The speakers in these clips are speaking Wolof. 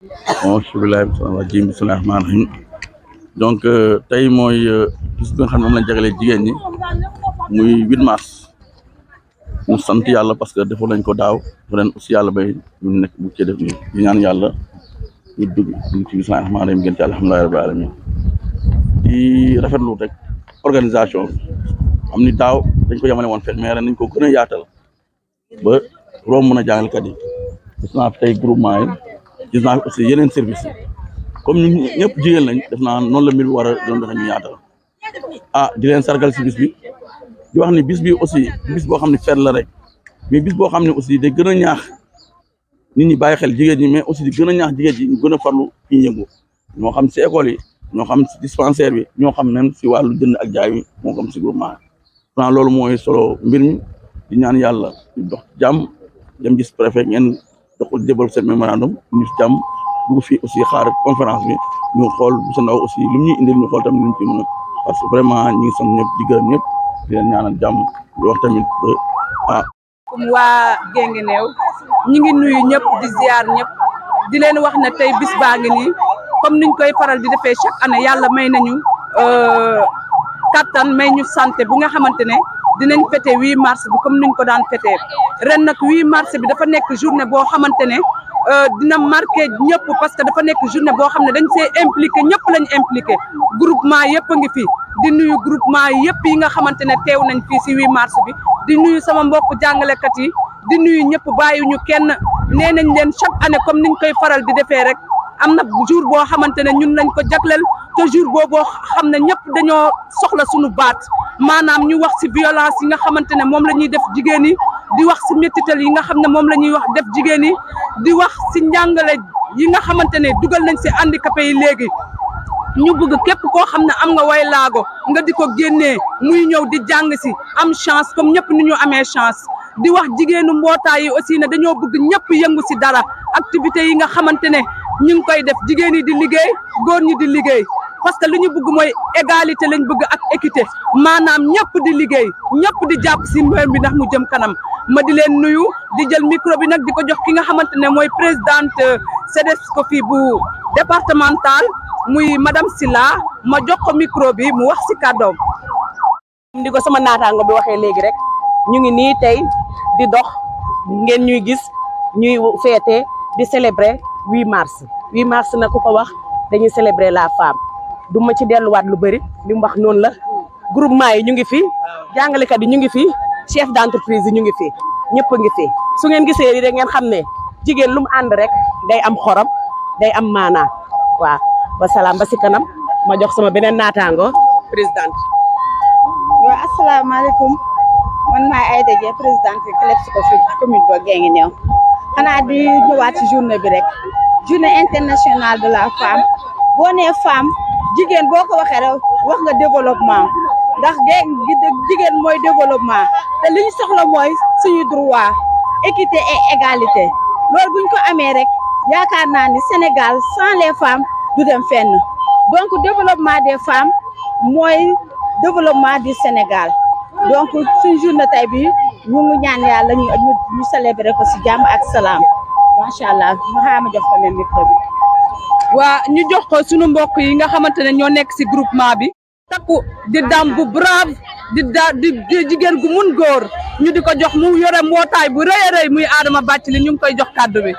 bismillaahi rahmaani rahiim donc tey mooy bis bi nga xam ne moom lañ jagalee jigéen ñi muy 8 mars ñu sant yàlla parce que defoon nañ ko daaw ren aussi yàlla bay ñu nekk bu cee def nii di ñaan yàlla ñu dugg ci bismillaahi rahmaani rahiim gën ci alhamdulillaahi rabbil aalamiin di rafetlu rek organisation am ni daaw dañ ko yemale woon fenn mais ren nañ ko gën a yaatal ba romb mën a jàngalkat yi gis naa fi tey groupement yi gis naa fi aussi yeneen service yi comme ñun ñëpp jigéen lañ def naa noonu la mbir bi war a doon doxe ñu yaatal di leen sargal si bis bi di wax ni bis bi aussi bis boo xam ne feet la rek mais bis boo xam ne aussi day gën a ñaax nit ñi bàyyi xel jigéen ñi mais aussi di gën a ñaax jigéen ñi ñu gën a farlu ci yëngu ñoo xam si école yi ñoo xam si dispensaire bi ñoo xam même si wàllu jënd ak jaay bi moo xam si groupement yi loolu mooy solo mbir mi di ñaan yàlla ñu dox jàmm dem gis préfet ngeen doxul développé seen mémorandum ñu si jàmm dugg fii aussi xaar conférence bi ñu xool bu sa ndaw aussi li mu ñuy indil ñu xool tamit li ñu ci mën a parce que vraiment ñi ngi sant ñëpp di gërëm ñëpp di leen ñaanal jàmm di wax tamit comme waa Guinguinéo ñi ngi nuyu ñëpp di ziar ñëpp di leen wax ne tey bis baa ngi nii comme niñ koy faral di defee chaque année yàlla may nañu kattan may ñu santé bu nga xamante ne dinañ fêté 8 mars bi comme niñ ko daan fêté ren nag 8 mars bi dafa nekk journée boo xamante ne dina marqué ñëpp parce que dafa nekk journée boo xam ne dañ see impliqué ñëpp lañ impliqué groupement yëpp a ngi fi di nuyu groupement yëpp yi nga xamante ne teew nañ fii si 8 mars bi di nuyu sama mbokk jàngalekat yi di nuyu ñëpp bàyyiwuñu kenn nee nañ leen chaque année comme niñ koy faral di defee rek am na jour boo xamante ne ñun lañ ko jagleel te jour boobu xam ne ñëpp dañoo soxla suñu baat maanaam ñu wax si violence yi nga xamante ne moom la ñuy def jigéen yi di wax si métital yi nga xam ne moom la ñuy wax def jigéen yi di wax si njàngale yi nga xamante ne dugal nañ si handicapé yi léegi ñu bëgg képp koo xam ne am nga way laago nga di ko génnee muy ñëw di jàng si am chance comme ñëpp ni ñu amee chance di wax jigéenu mbootaay yi aussi ne dañoo bëgg ñëpp yëngu si dara activité yi nga xamante ne ñu ngi koy def jigéen yi di liggéey góor ñi di liggéey parce que li ñu bëgg mooy égalité lañ bëgg ak équité maanaam ñëpp di liggéey ñëpp di jàpp si mbir bi ndax mu jëm kanam ma di leen nuyu di jël micro bi nag di ko jox ki nga xamante ne mooy présidente CEDESCOFI bu départemental muy madame Silla ma jox ko micro bi mu wax si kàddoom. di ko sama naataango bi waxee léegi rek ñu ngi nii tey di dox ngeen ñuy gis ñuy féete di célébrer 8 mars 8 mars na ku ko wax dañuy célébrer la femme du ma ci delluwaat lu bëri li mu wax noonu la groupement yi ñu ngi fi jàngalekat yi ñu ngi fi chef d'entreprise yi ñu ngi fi ñëpp a ngi fi su ngeen gisee lii rek ngeen xam ne jigéen lu mu ànd rek day am xorom day am maanaa waaw wasalaam ba si kanam ma jox sama beneen naataango présidente. waaw asalaamaaleykum man maay Aïda Dieng présidente CEDESCOFI commune ba Guinguinéo xanaa di ñëwaat ci journée bi rek journée internationale de la femme boo nee femme jigéen boo ko waxee rek wax nga développement ndax jigéen mooy développement te li ñu soxla mooy suñu droit équité et égalité loolu buñ ko amee rek yaakaar naa ni Sénégal sans les femmes du dem fenn donc développement des femmes mooy développement du Sénégal donc suñu journée tey bi ñu ngi ñaan yàlla ñu célébrer ko si jàmm ak salaam macha allah ma xaama jox ko leen micro bi. waa ñu jox ko suñu mbokk yi nga xamante ne ñoo nekk si groupement bi takku di dam bu brave di jigéen gu mun góor ñu di ko jox mu yore mbootaay bu rëy a rëy muy Adama Bathily ñu ngi koy jox kàddu bi.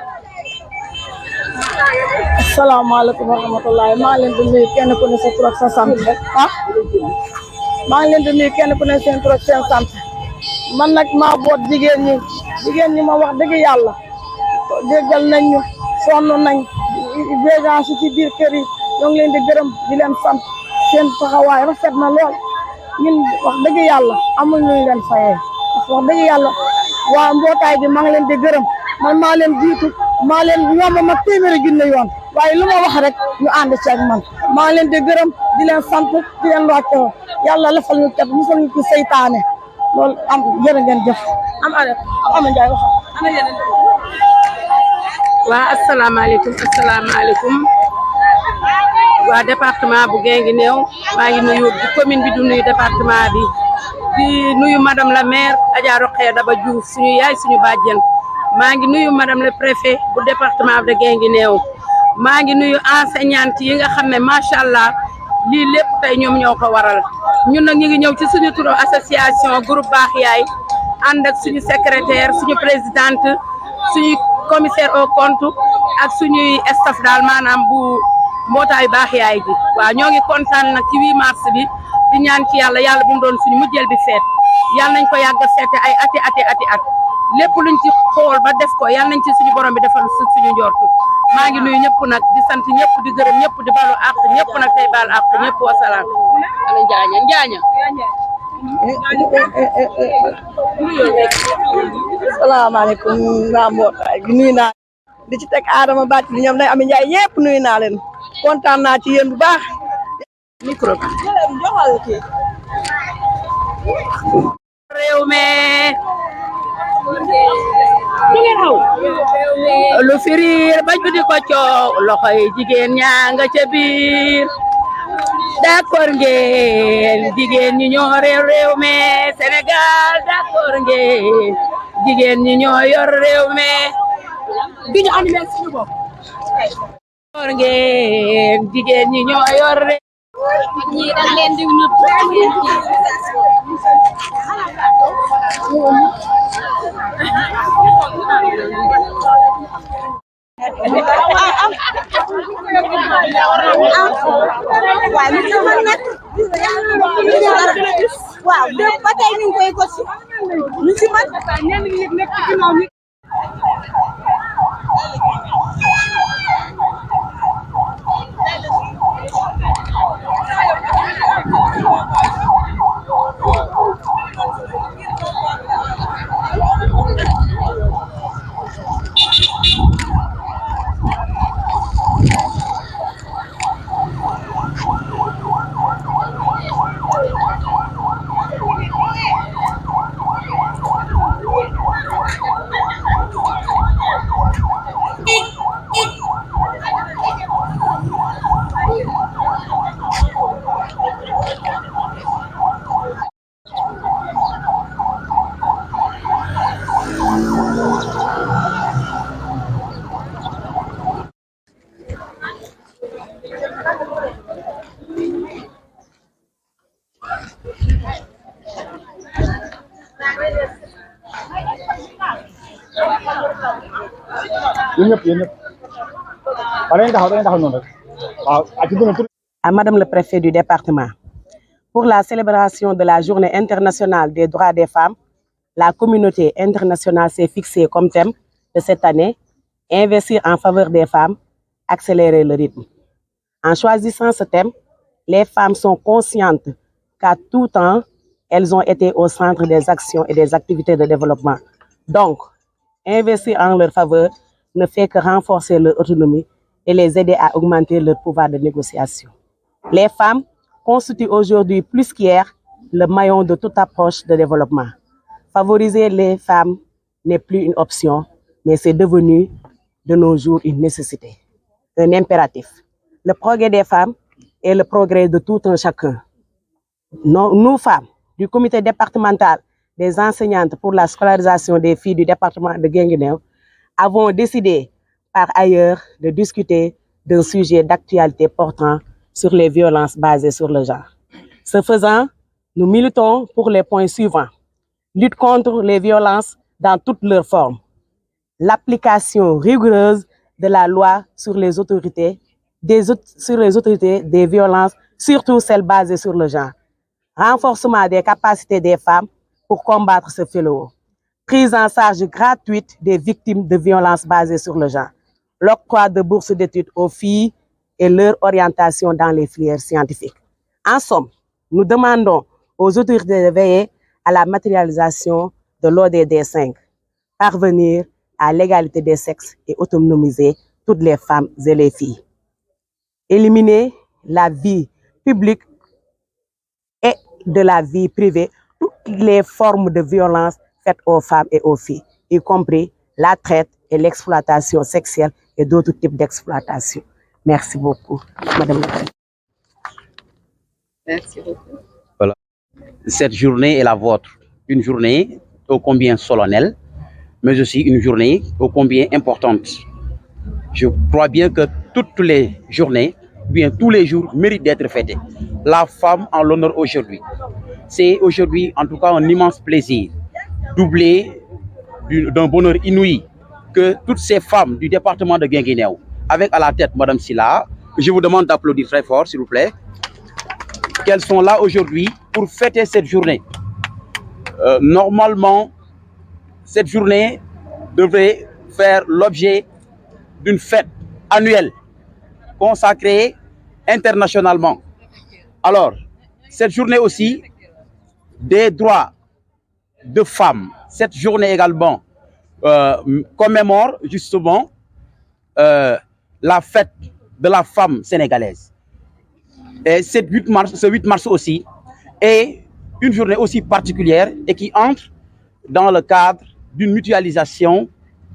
asalaamaaleykum wa rahmatulah maa ngi leen di nuyu kenn ku ne sa tur ak sa sant maa ngi leen di nuyu kenn ku ne seen tur ak seen sant man nag maa boot jigéen ñi ma wax dëgg yàlla déggal nañ ñu sonn nañ végence ci biir kër yi ñoo ngi leen di gërëm di leen sant seen taxawaay rafet na lool ñun wax dëgg yàlla amul ñu leen fayee wax dëgg yàlla waa mbootaay bi maa ngi leen di gërëm man maa leen jiitu maa leen ñoom ma téeméeri junne yoon waaye lu ma wax rek ñu ànd ci ak man maa leen di gërëm di leen sant di leen wàcce yàlla lafal ñu kat musal ñu ci seytaane loolu am jërë ngeen jëf am ama Njaay wax ana yeneen waa asalaamaaleykum waa département bu Guinguinéo maa ngi nuyu commune bi du nuyu département bi di nuyu madame la maire Adja Rokhaya Daba Diouf suñu yaay suñu bàjjen maa ngi nuyu madame le préfet bu département de Guinguinéo maa ngi nuyu enseignante yi nga xam ne macha allah lii lépp tey ñoom ñoo ko waral ñun nag ñu ngi ñëw ci suñu turu association groupe Baax Yaay ànd ak suñu secrétaire suñu présidente suñu commissaire au compte ak suñuy staff daal maanaam bu mbootaayu Baax Yaay gi waaw ñoo ngi kontaan nag ci 8 mars bi di ñaan ci yàlla bu mu doon suñu mujjeel bi feet yàlla nañ ko yàgg a feete ay ati at lépp luñ ci xool ba def ko yàlla nañ ci suñu borom bi defal suñu njortu maa ngi nuyu ñëpp nag di sant ñëpp di gërëm ñëpp di balu àq ñëpp nag tey baal àq ñëpp wasalaam ala njaaña salaamaaleykum waa mbootaay gi nuyu naa di ci teg Adama Bàcc li ñoom day Ami Njaay ñëpp nuyu naa leen kontaan naa ci yéen bu baax micro bi joxal kii réew mi lu firiir ba judi ko coow loxoy jigéen ñaa nga ca biir d'accord ngeen jigéen ñi ñoo réew mi Sénégal d'accord ngeen jigéen ñi ñoo yor réew mi bi ñu animé suñu bopp d'accord ngeen jigéen ñi ñoo yor réew ñi dañ leen di nut waaw ba tey ñu ngi koy gosi ñu ci man À Madame le préfet du département, pour la célébration de la Journée internationale des droits des femmes, la communauté internationale s'est fixée comme thème de cette année « Investir en faveur des femmes, accélérer le rythme ». En choisissant ce thème, les femmes sont conscientes qu'à tout temps, elles ont été au centre des actions et des activités de développement. Donc, investir en leur faveur ne fait que renforcer leur autonomie et les aider à augmenter leur pouvoir de négociation. Les femmes constituent aujourd'hui plus qu'hier le maillon de toute approche de développement. Favoriser les femmes n'est plus une option, mais c'est devenu de nos jours une nécessité, un impératif. Le progrès des femmes est le progrès de tout un chacun. Nous, femmes du comité départemental des enseignantes pour la scolarisation des filles du département de Guinguinéo, avons décidé par ailleurs de discuter d'un sujet d'actualité portant sur les violences basées sur le genre. Ce faisant, nous militons pour les points suivants. Lutte contre les violences dans toutes leurs formes. L'application rigoureuse de la loi sur les autorités des violences, surtout celles basées sur le genre. Renforcement des capacités des femmes pour combattre ce fléau. Prise en charge gratuite des victimes de violences basées sur le genre. L'octroi de bourses d'études aux filles et leur orientation dans les filières scientifiques. En somme, nous demandons aux autorités de veiller à la matérialisation de l'ODD 5, parvenir à l'égalité des sexes et autonomiser toutes les femmes et les filles. Éliminer la vie publique et de la vie privée, toutes les formes de violence faites aux femmes et aux filles, y compris la traite et l'exploitation sexuelle et d'autres types d'exploitation. Merci beaucoup, Madame la Présidente. Merci beaucoup. Voilà. Cette journée est la vôtre, une journée ô combien solennelle, mais aussi une journée ô combien importante. Je crois bien que toutes les journées, bien tous les jours, méritent d'être fêtés. La femme en l'honneur aujourd'hui. C'est aujourd'hui, en tout cas, un immense plaisir, doublé d'un bonheur inouï, que toutes ces femmes du département de Guinguinéo, avec à la tête Madame Silla, je vous demande d'applaudir très fort, s'il vous plaît, qu'elles sont là aujourd'hui pour fêter cette journée. Normalement, cette journée devrait faire l'objet d'une fête annuelle consacrée internationalement. Alors, cette journée aussi des droits de femmes, cette journée également commémore justement la fête de la femme sénégalaise. Et ce 8 mars aussi est une journée aussi particulière et qui entre dans le cadre d'une mutualisation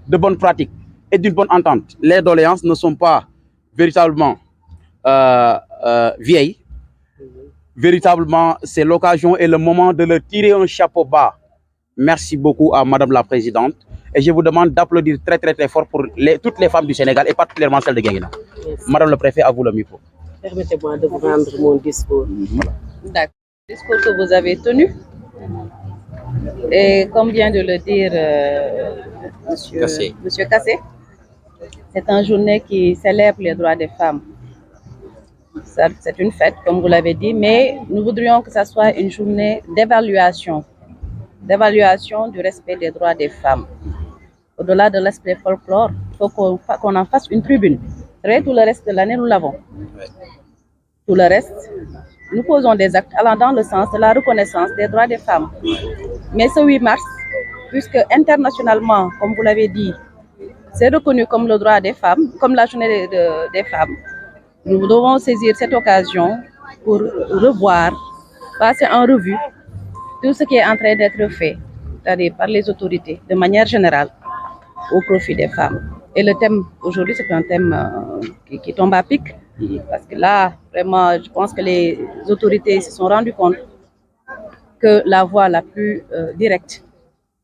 de bonnes pratiques et d'une bonne entente. Les doléances ne sont pas véritablement vieilles. Véritablement, c'est l'occasion et le moment de leur tirer un chapeau bas. Merci beaucoup à Madame la Présidente. Et je vous demande d'applaudir très, très, très fort pour toutes les femmes du Sénégal et particulièrement celles de Guinguinéo. Madame le Préfet, à vous le micro. Permettez-moi de vous rendre mon discours. D'accord. Le discours que vous avez tenu. Et comme vient de le dire Monsieur Kassé, c'est une journée qui célèbre les droits des femmes. C'est une fête, comme vous l'avez dit, mais nous voudrions que ça soit une journée d'évaluation du respect des droits des femmes. Au-delà de l'aspect folklore, il faut qu'on en fasse une tribune. Tout le reste de l'année, nous l'avons. Tout le reste, nous posons des actes allant dans le sens de la reconnaissance des droits des femmes. Mais ce 8 mars, puisque internationalement, comme vous l'avez dit, c'est reconnu comme le droit des femmes, comme la journée des femmes, nous devons saisir cette occasion pour revoir, passer en revue tout ce qui est en train d'être fait, c'est-à-dire par les autorités, de manière générale, au profit des femmes. Et le thème aujourd'hui, c'est un thème qui tombe à pic, parce que là, vraiment, je pense que les autorités se sont rendues compte que la voie la plus directe,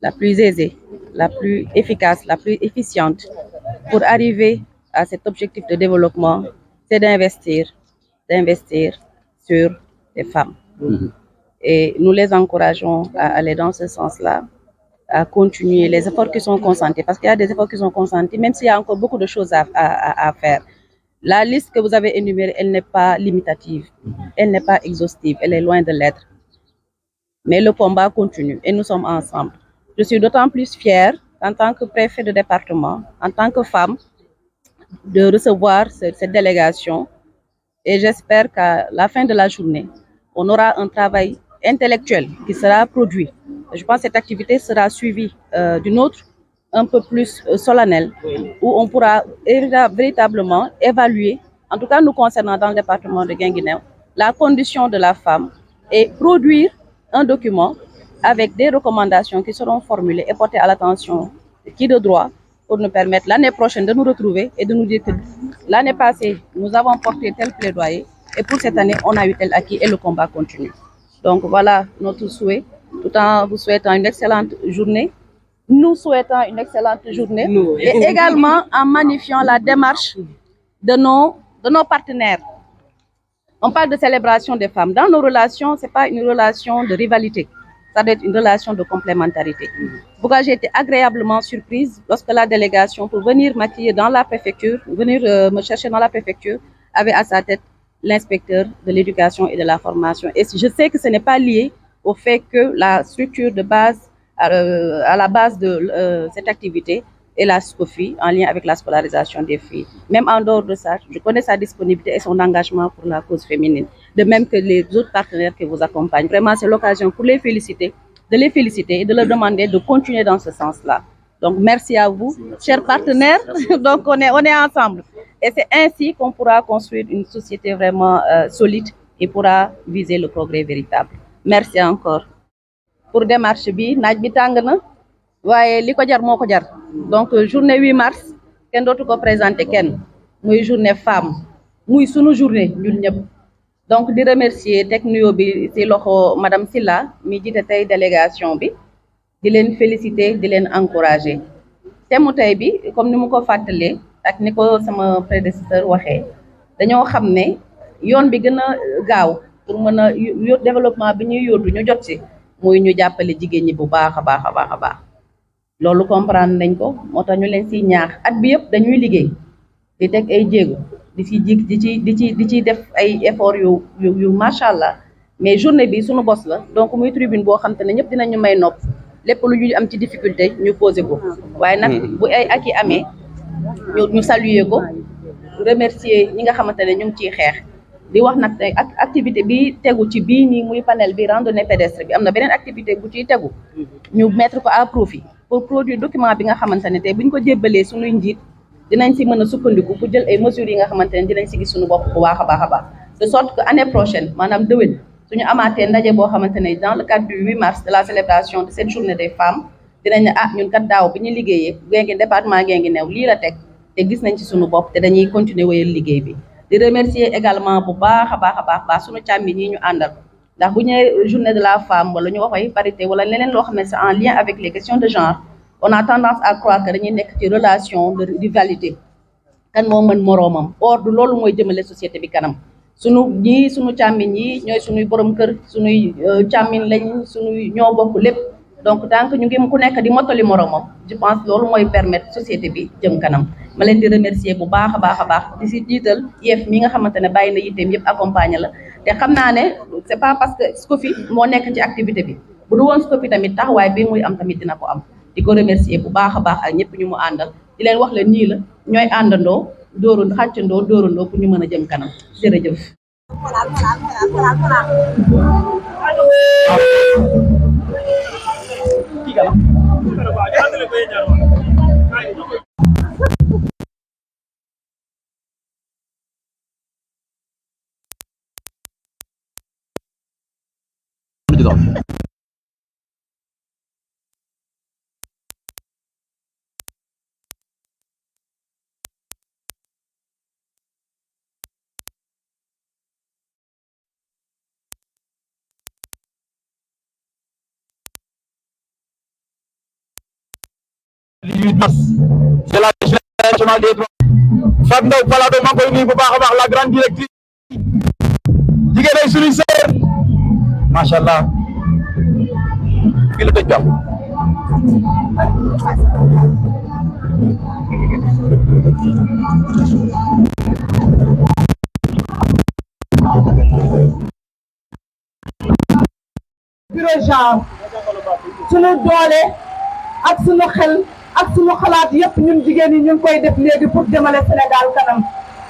la plus aisée, la plus efficace, la plus efficiente pour arriver à cet objectif de développement, c'est d'investir sur les femmes. Et nous les encourageons à aller dans ce sens-là, à continuer les efforts qui sont consentis, parce qu'il y a des efforts qui sont consentis, même s'il y a encore beaucoup de choses à faire. La liste que vous avez énumérée, elle n'est pas limitative, elle n'est pas exhaustive, elle est loin de l'être. Mais le combat continue et nous sommes ensemble. Je suis d'autant plus fière, en tant que préfet de département, en tant que femme, de recevoir cette délégation. Et j'espère qu'à la fin de la journée, on aura un travail intellectuel qui sera produit. Je pense que cette activité sera suivie d'une autre, un peu plus solennelle, où on pourra véritablement évaluer, en tout cas nous concernant dans le département de Guinguinéo, la condition de la femme et produire un document avec des recommandations qui seront formulées et portées à l'attention de qui de droit pour nous permettre l'année prochaine de nous retrouver et de nous dire que l'année passée, nous avons porté tel plaidoyer et pour cette année, on a eu tel acquis et le combat continue. Donc voilà notre souhait, tout en vous souhaitant une excellente journée. Nous souhaitons une excellente journée et également en magnifiant la démarche de nos partenaires. On parle de célébration des femmes. Dans nos relations, ce n'est pas une relation de rivalité, ça doit être une relation de complémentarité. Pourquoi j'ai été agréablement surprise lorsque la délégation pour venir m'accueillir dans la préfecture, venir me chercher dans la préfecture, avait à sa tête l'inspecteur de l'éducation et de la formation. Et je sais que ce n'est pas lié au fait que la structure de base, à la base de cette activité est la SCOFI, en lien avec la scolarisation des filles. Même en dehors de ça, je connais sa disponibilité et son engagement pour la cause féminine. De même que les autres partenaires qui vous accompagnent. Vraiment, c'est l'occasion pour les féliciter et de leur demander de continuer dans ce sens-là. Donc, merci à vous, chers partenaires. Donc, on est ensemble. Et c'est ainsi qu'on pourra construire une société vraiment solide et pourra viser le progrès véritable. Merci encore. Pour démarche bi, naaj bi tàng na waaye li ko jar moo ko jar. Donc, journée 8 mars, kenn dootu ko présenté kenn. Muy journée femme, muy sunu journée ñun ñëpp. Donc, di remercier teg nuyoo bi ci loxo Madame Silla mi jiite tey délégation bi. Di leen féliciter, di leen encourager. Thème tey bi, comme ni mu ko fàttalee, ak ni ko sama prédécesseur waxee dañoo xam ne yoon bi gën a gaaw pour mën a développement bi ñuy yóotu ñu jot ci muy ñu jàppale jigéen ñi bu baax a baax a baax a baax loolu comprendre nañ ko moo tax ñu leen siy ñaax at bi yëpp dañuy liggéey di teg ay jéego di ci jig di ci def ay effort yu macha allah mais journée bi suñu bos la donc muy tribune boo xam te ne ñëpp dinañu may nopp lépp lu ñu am ci difficulté ñu posé ko waaye nag bu ay ak yi amee ñu saluer ko remercier ñi nga xamante ne ñu ngi ciy xeex di wax nag ak activité bi tegu ci bii nii muy panel bi randonnée pédestre bi am na beneen activité bu ciy tegu ñu mettre ko à profit pour produire document bi nga xamante ne tey bu ñu ko jébbalee suñuy njiit dinañ si mën a sukkandiku pour jël ay mesures yi nga xamante ne dinañ si gis suñu bopp bu baax a baax a baax de sorte que année prochaine maanaam déwén suñu amaatee ndaje boo xamante ne dans le cadre du 8 mars de la célébration de cette journée des femmes dinañ ne ñun kat daaw bi ñu liggéeyee Guinguinéo département Guinguinéo lii la teg te gis nañ ci suñu bopp te dañuy continuer wéyal liggéey bi di remercier également bu baax a baax suñu càmmi ñi ñu àndal ndax bu ñu journée de la femme wala ñu wax ay parité wala leneen loo xam ne c'est en lien avec les questions de genre on a tendance à croire que dañuy nekk ci relation de rivalité kan moo mën moroomam or du loolu mooy jëmale société bi kanam suñu càmmiñ yi ñooy suñuy borom kër suñuy càmmiñ lañ suñuy ñoo bokk lépp donc tant que ñu ngi ku nekk di mottali moroomam je pense loolu mooy permettre société bi jëm kanam ma leen di remercier bu baax a baax di si jiital yëf mi nga xamante ne bàyyi na yitteem yëpp accompagner la te xam naa ne c'est pas parce que SCOFI moo nekk ci activité bi bu du woon SCOFI tamit taxawaay bi muy am tamit dina ko am di ko remercier bu baax a baax ak ñëpp ñu mu àndal di leen wax leen nii la ñooy àndandoo dóorandoo pour ñu mën a jëm kanam jërëjëf. C'est la nationale des droits. Fatou Ndaw Palado maa ngi koy nuyu bu baax a baax la grande directrice jigéen ay suñuy sœur macha allah fii la tëj daal. bureau genre suñu doole ak suñu xel ak suñu xalaat yëpp ñun jigéen ñi ñu ngi koy def léegi pour jëmale Sénégal kanam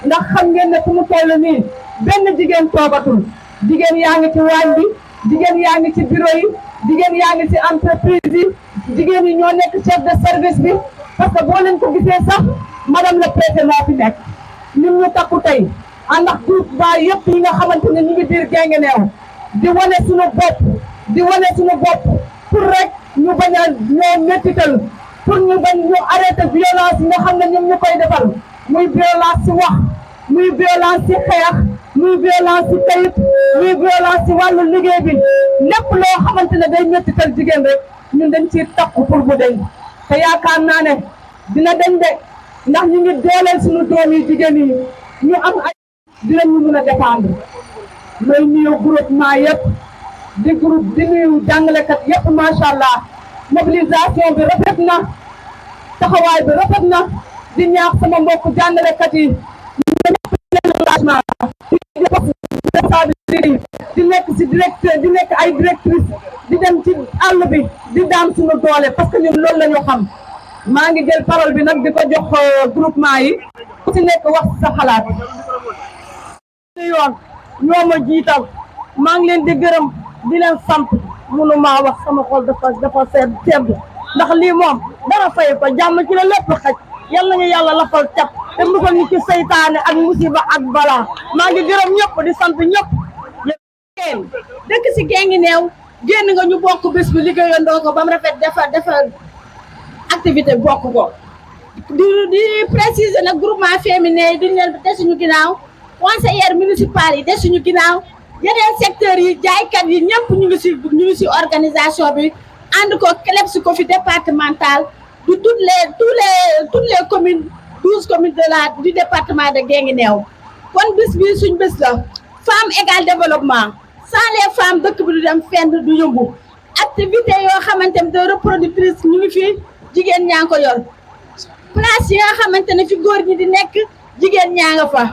ndax xam ngeen ne fu mu toll nii benn jigéen toogatul jigéen yaa ngi ci waañ bi jigéen yaa ngi ci bureau yi jigéen yaa ngi ci entreprise yi jigéen yi ñoo nekk chef de service bi parce que boo leen ko gisee sax madame le préfet moo fi nekk ñun ñu takku tey ànd ak groupement yëpp yi nga xamante ne ñu ngi biir Guinguinéo di wane suñu bopp pour rek ñu bañ a ñoo métital pour ñu bañ ñu arrêté violence yi nga xam ne ñoom ñu koy defal muy violence ci wax muy violence ci xeex muy violence ci kayit muy violence ci wàllu liggéey bi lépp loo xamante ne day métital jigéen rek ñun dañ ciy takku pour bu deñ te yaakaar naa ne dina deñ de ndax ñu ngi dooleel suñu doom yi jigéen yi ñu am ay dinañu mën a défendre may nuyu groupement yëpp di groupe di nuyu jàngalekat yëpp macha allah mobilisation bi rafet na taxawaay bi rafet na di ñaax sama mbokk jàngalekat yi engagement di nekk ci directeur di nekk ay directrice di dem ci àll bi di daan suñu doole parce que ñun loolu la ñu xam maa ngi jël parole bi nag di ko jox groupement yi ku ci nekk wax sa xalaat yoon ñoo ma jiital maa ngi leen di gërëm di leen sant mënu maa wax sama xol dafa sedd ndax lii moom dara fay ko jàmm ci la lépp xaj yal nañu yàlla lafal cat te musal ñu ci seytaane ak musiba ak balaa maa ngi gërëm ñëpp di sant ñëpp dëkk si Guinguinéo génn nga ñu bokk bés bi liggéeyandoo ko ba mu rafet defar activité bokk ko di préciser nag groupement féminin yi duñ leen des suñu ginnaaw conseillère municipale yi des suñu ginnaaw yeneen secteurs yi jaaykat yi ñëpp ñu ngi si organisation bi ànd ko CLEPS ko fi départemental du toutes les communes 12 communes du département de Guinguinéo kon bis bi suñ bis la femme égale développement sans les femmes dëkk bi du dem fenn du yëngu activité yoo xamante ne de reproductrice ñu ngi fi jigéen ñaa ngi ko yor place yi nga xamante ne fi góor ñi di nekk jigéen ñaa nga fa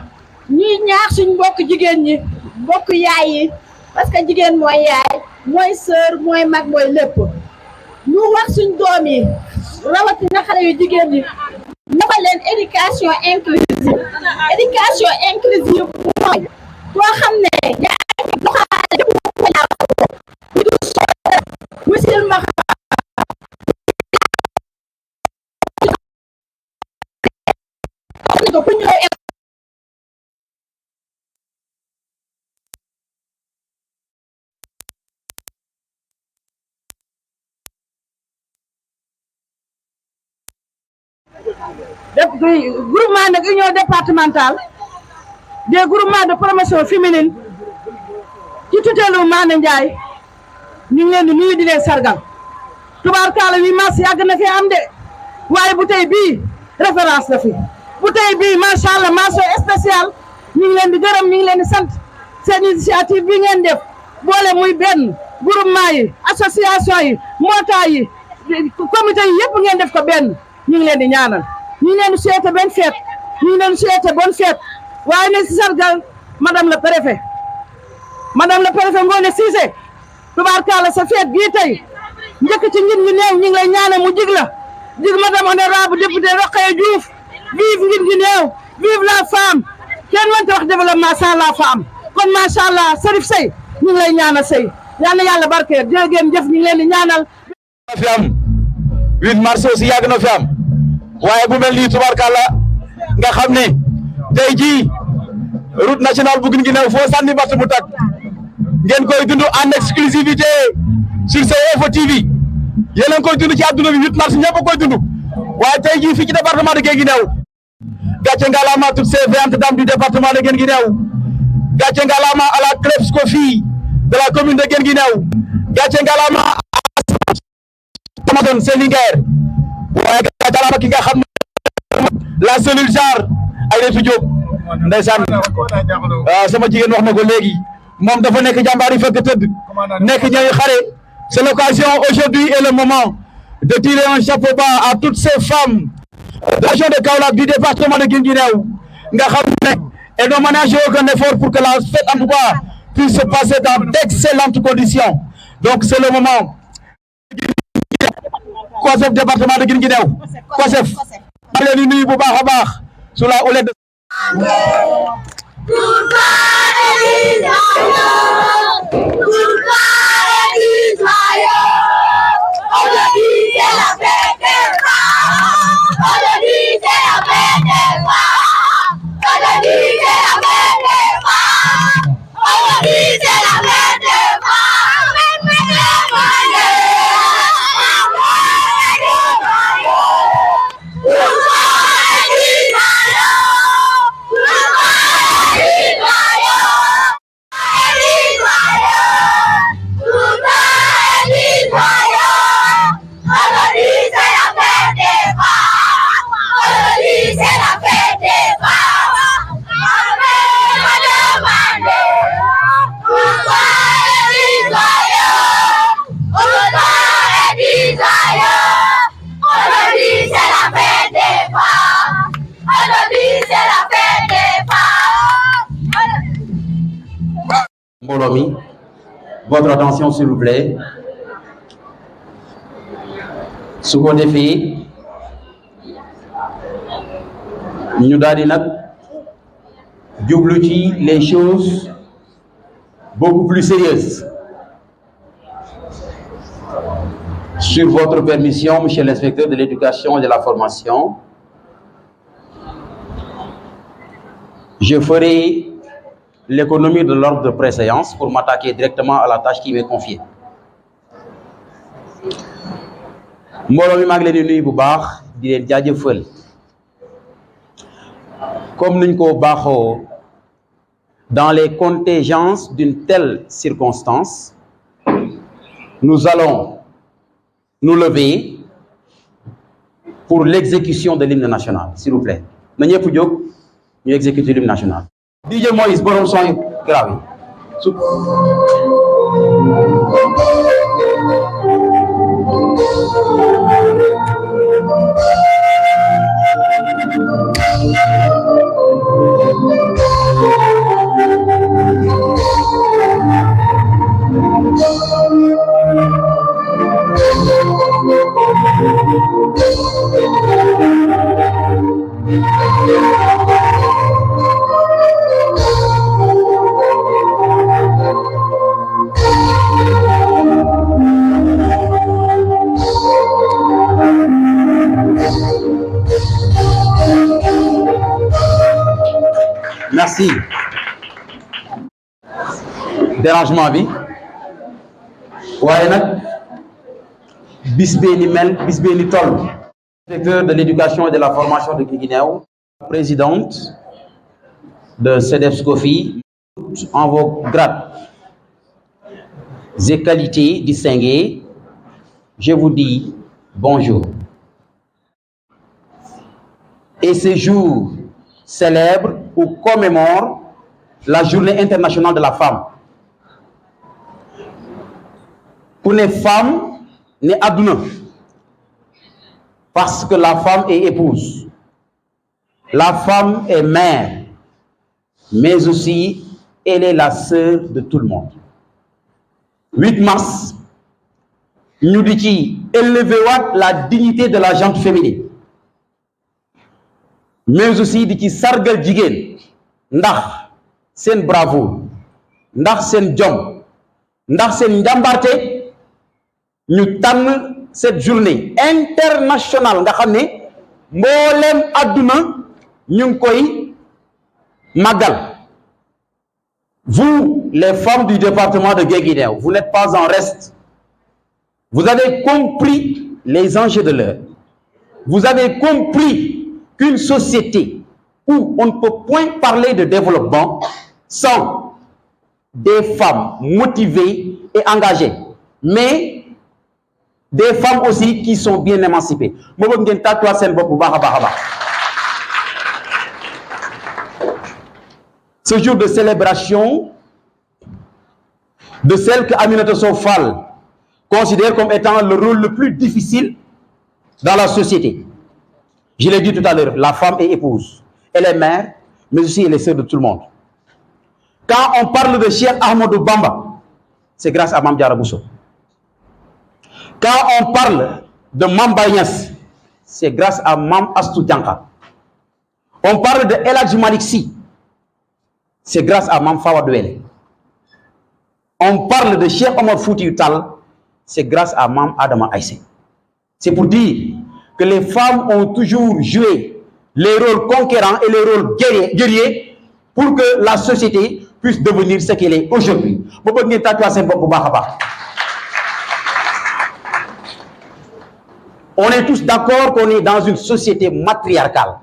ñuy ñaax suñ mbokk jigéen ñi mbokk yaay yi parce que jigéen mooy yaay mooy sœur mooy mag mooy lépp ñu wax suñ doom yi rawatina xale yu jigéen ñi ñafa leen éducation inclusive mooy koo xam ne yaa ngi doxaale musulma ko bu ñëw def groupement nag union départementale des groupements de promotion féminine ci tutelu Mané Ndiaye ñu ngi leen di nuyu di leen sargal tubaarkaala 8 mars yàgg na fi am de waaye bu tey bii référence la fi bu tey bii macha allah mention spéciale ñu ngi leen di gërëm ñu ngi leen di sant seen initiative bi ngeen def boole muy benn groupement yi association yi mbootaay yi comité yi yëpp ngeen def ko benn ñu ngi leen di ñaanal ñu ngi leen di souhaiter bonne fête ñu ngi leen di souhaiter bonne fête waaye ne si sargal madame le préfet Ngoné Cissé tubaarkalla sa fête bii tey njëkk ci ngin ngi néew ñu ngi lay ñaanal mu jig la jig madame honorable député Rokhaya Diouf vive ngin ngi néew vive la femme kenn mënta wax développement sans la femme kon macha allah Serif Sey ñu ngi lay ñaanal Sey yal na yàlla barkeel jërë ngeen jëf ñu ngi leen di ñaanal. fi am 8 mars aussi yàgg na fi am waaye bu mel nii tubaarkalla nga xam ne tey jii route nationale bu Guinguinéo foo sànni batt mu tàkk ngeen koy dund en exclusivité sur Sewinfo TV yéen a ngi koy dund ci àdduna bi 8 mars ñëpp a koy dund waaye tey jii fii ci département de Guinguinéo gàcce ngalaama toutes ces vaillantes dames du département de Guinguinéo gàcce ngalaama à la Clefsco-Fille de la commune de Guinguinéo gàcce ngalaama Amazone Sélinguer waaye gàcce ngalaama ki nga xam ne la cellule genre ay reetu Diop ndeysaan sama jigéen wax na ko léegi moom dafa nekk jàmbaar yi fekk tëdd nekk ñooy xare c'est l'occasion aujourd'hui et le moment de tirer un chapeau bas à toutes ces femmes de la région de Kaolack du département de Guinguinéo nga xam ne et n'ont ménagé aucun effort pour que la fête en tout cas puisse se passer dans d'excellentes conditions donc c'est le moment COSEF département de Guinguinéo COSEF ma leen di nuyu bu baax a baax sous la houlette de Votre attention s'il vous plaît. Su ko defee ñu daal di nag jublu ci les choses beaucoup plus sérieuses. Sur votre permission, monsieur l'inspecteur de l'éducation et de la formation, je ferai l'économie de l'ordre de préséance pour m'attaquer directement à la tâche qui m'est confiée. mbooloo mi maa ngi leen di nuyu bu baax di leen jaajëfal comme niñ ko baaxoo dans les contingences d'une telle circonstance, nous allons nous lever pour l'exécution de l'hymne national, s'il vous plaît. na ñëpp jóg ñu exécuter l'hymne national. DJ Moïse borom son yu grave yi su merci. Dérangement bi waaye nag bis bee ni mel bis bee ni toll. Directeur de l'éducation et de la formation de Guinguinéo, présidente de CEDEPS-COFI, en vos grades et qualités distinguées, je vous dis bonjour. Et ce jour célèbre ou commémore la Journée internationale de la femme. Pour les femmes, ne aduna, parce que la femme est épouse, la femme est mère, mais aussi elle est la sœur de tout le monde. 8 mars, nous dit élever la dignité de la gente féminine, mais aussi di ci sargal jigéen ndax seen bravoure ndax seen jom ndax seen njàmbarte ñu tànn cette journée internationale nga xam ne mbooleem àdduna ñu ngi koy màggal. Vous, les femmes du département de Guinguinéo, vous n'êtes pas en reste. Vous avez compris les enjeux de l'heure. Vous avez compris qu'une société où on ne peut point parler de développement sans des femmes motivées et engagées, mais des femmes aussi qui sont bien émancipées. Ce jour de célébration de celle que Aminata Sow Fall considère comme étant le rôle le plus difficile dans la société. Je l'ai dit tout à l'heure, la femme est épouse, elle est mère, mais aussi elle est sœur de tout le monde. Quand on parle de Cheikh Ahmadou Bamba, c'est grâce à Mame Diarra Bousso. Quand on parle de Mame Baye Niass, c'est grâce à Mame Astou Diankha. On parle de El Hadji Malick Sy, c'est grâce à Mame Fawa Douele. On parle de Cheikh Omar Foutiyou Tall, c'est grâce à Mame Adama Aïssé. C'est pour dire que les femmes ont toujours joué les rôles conquérants et les rôles guerriers pour que la société puisse devenir ce qu'elle est aujourd'hui. On est tous d'accord qu'on est dans une société matriarcale,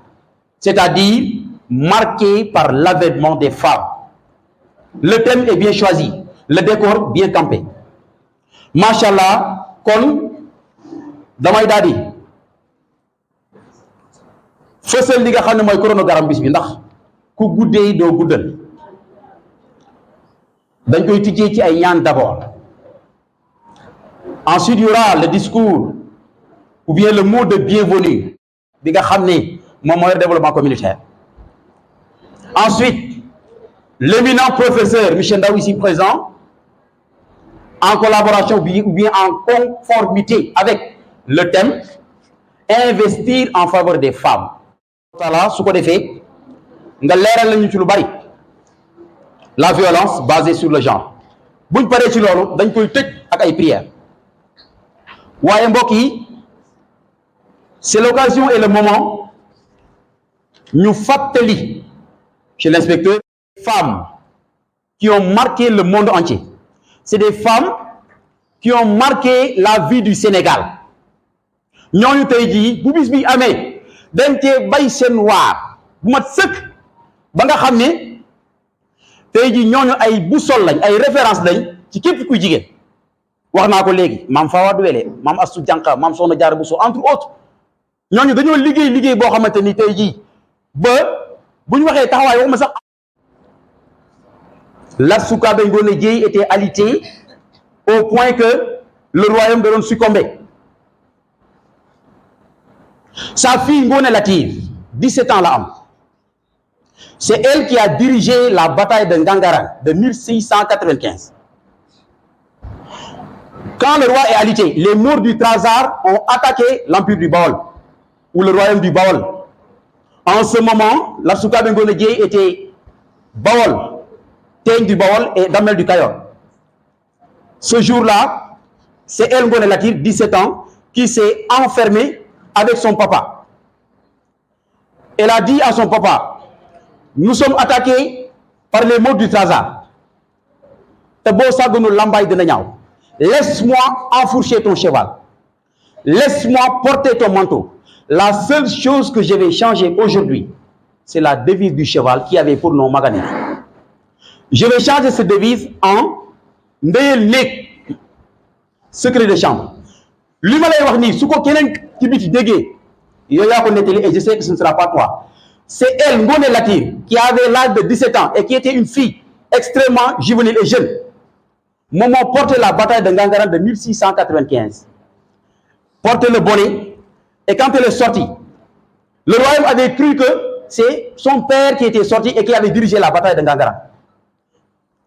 c'est-à-dire marquée par l'avènement des femmes. Le thème est bien choisi, le décor bien campé. Machallah, kon damay dadi fësal li nga xam ne mooy chronogramme bis bi ndax ku guddee doo guddal dañ koy tijjee ci ay ñaan d'abord. Ensuite il y aura le discours ou bien le mot de bienvenue bi nga xam ne moom mooy développement communautaire. Ensuite l'éminent professeur Michel Ndaw ici présent, en collaboration ou bien en conformité avec le thème investir en faveur des femmes. Voilà, ce qu'on a fait, la violence basée sur le genre. Si on parle de ça, on va faire des prières. C'est l'occasion et le moment nous fatali chez l'inspecteur des femmes qui ont marqué le monde entier. C'est des femmes qui ont marqué la vie du Sénégal. Nous avons dit, bu bis bi amé dañ té bay sen waar bu mat sëkk ba nga xamné tay ji ñooñu ay boussole lañ ay référence lañ ci képp kuy jigéen. Wax naa ko léegi Mame Fawa Douele, Mame Astou Diankha, Mame Sokhna Diarra Bousso entre autres ñooñu dañoo liggéey boo xamante ni tey jii Lat Sukaabe Ngoné Dièye était alité au point que le royaume de Ron succombait. Sa fille Ngoné Latyr, 17 ans là, c'est elle qui a dirigé la bataille de Ngangaran de 1695. Quand le roi est alité, les Maures du Trarza ont attaqué l'empire du Baol, ou le royaume du Baol. En ce moment, Lat Sukaabe Ngoné Dièye était Baol, Teigne du Baol et Damel du Kayor. Ce jour-là, c'est elle, Ngoné Latyr, 17 ans, qui s'est enfermée avec son papa. Elle a dit à son papa, nous sommes attaqués par les Maures du Trarza. Laisse-moi enfourcher ton cheval. Laisse-moi porter ton manteau. La seule chose que je vais changer aujourd'hui, c'est la devise du cheval qui avait pour nom Magané. Je vais changer cette devise en Ndeyel Nek, secret de chambre. Lui m'a dit, et je sais que ce ne sera pas toi. C'est elle, Ngoné Latyr, qui avait l'âge de 17 ans et qui était une fille extrêmement juvénile et jeune. Maman portait la bataille de Ngangaran de 1695. Portait le bonnet, et quand elle est sortie, le royaume avait cru que c'est son père qui était sorti et qui avait dirigé la bataille de Ngangaran.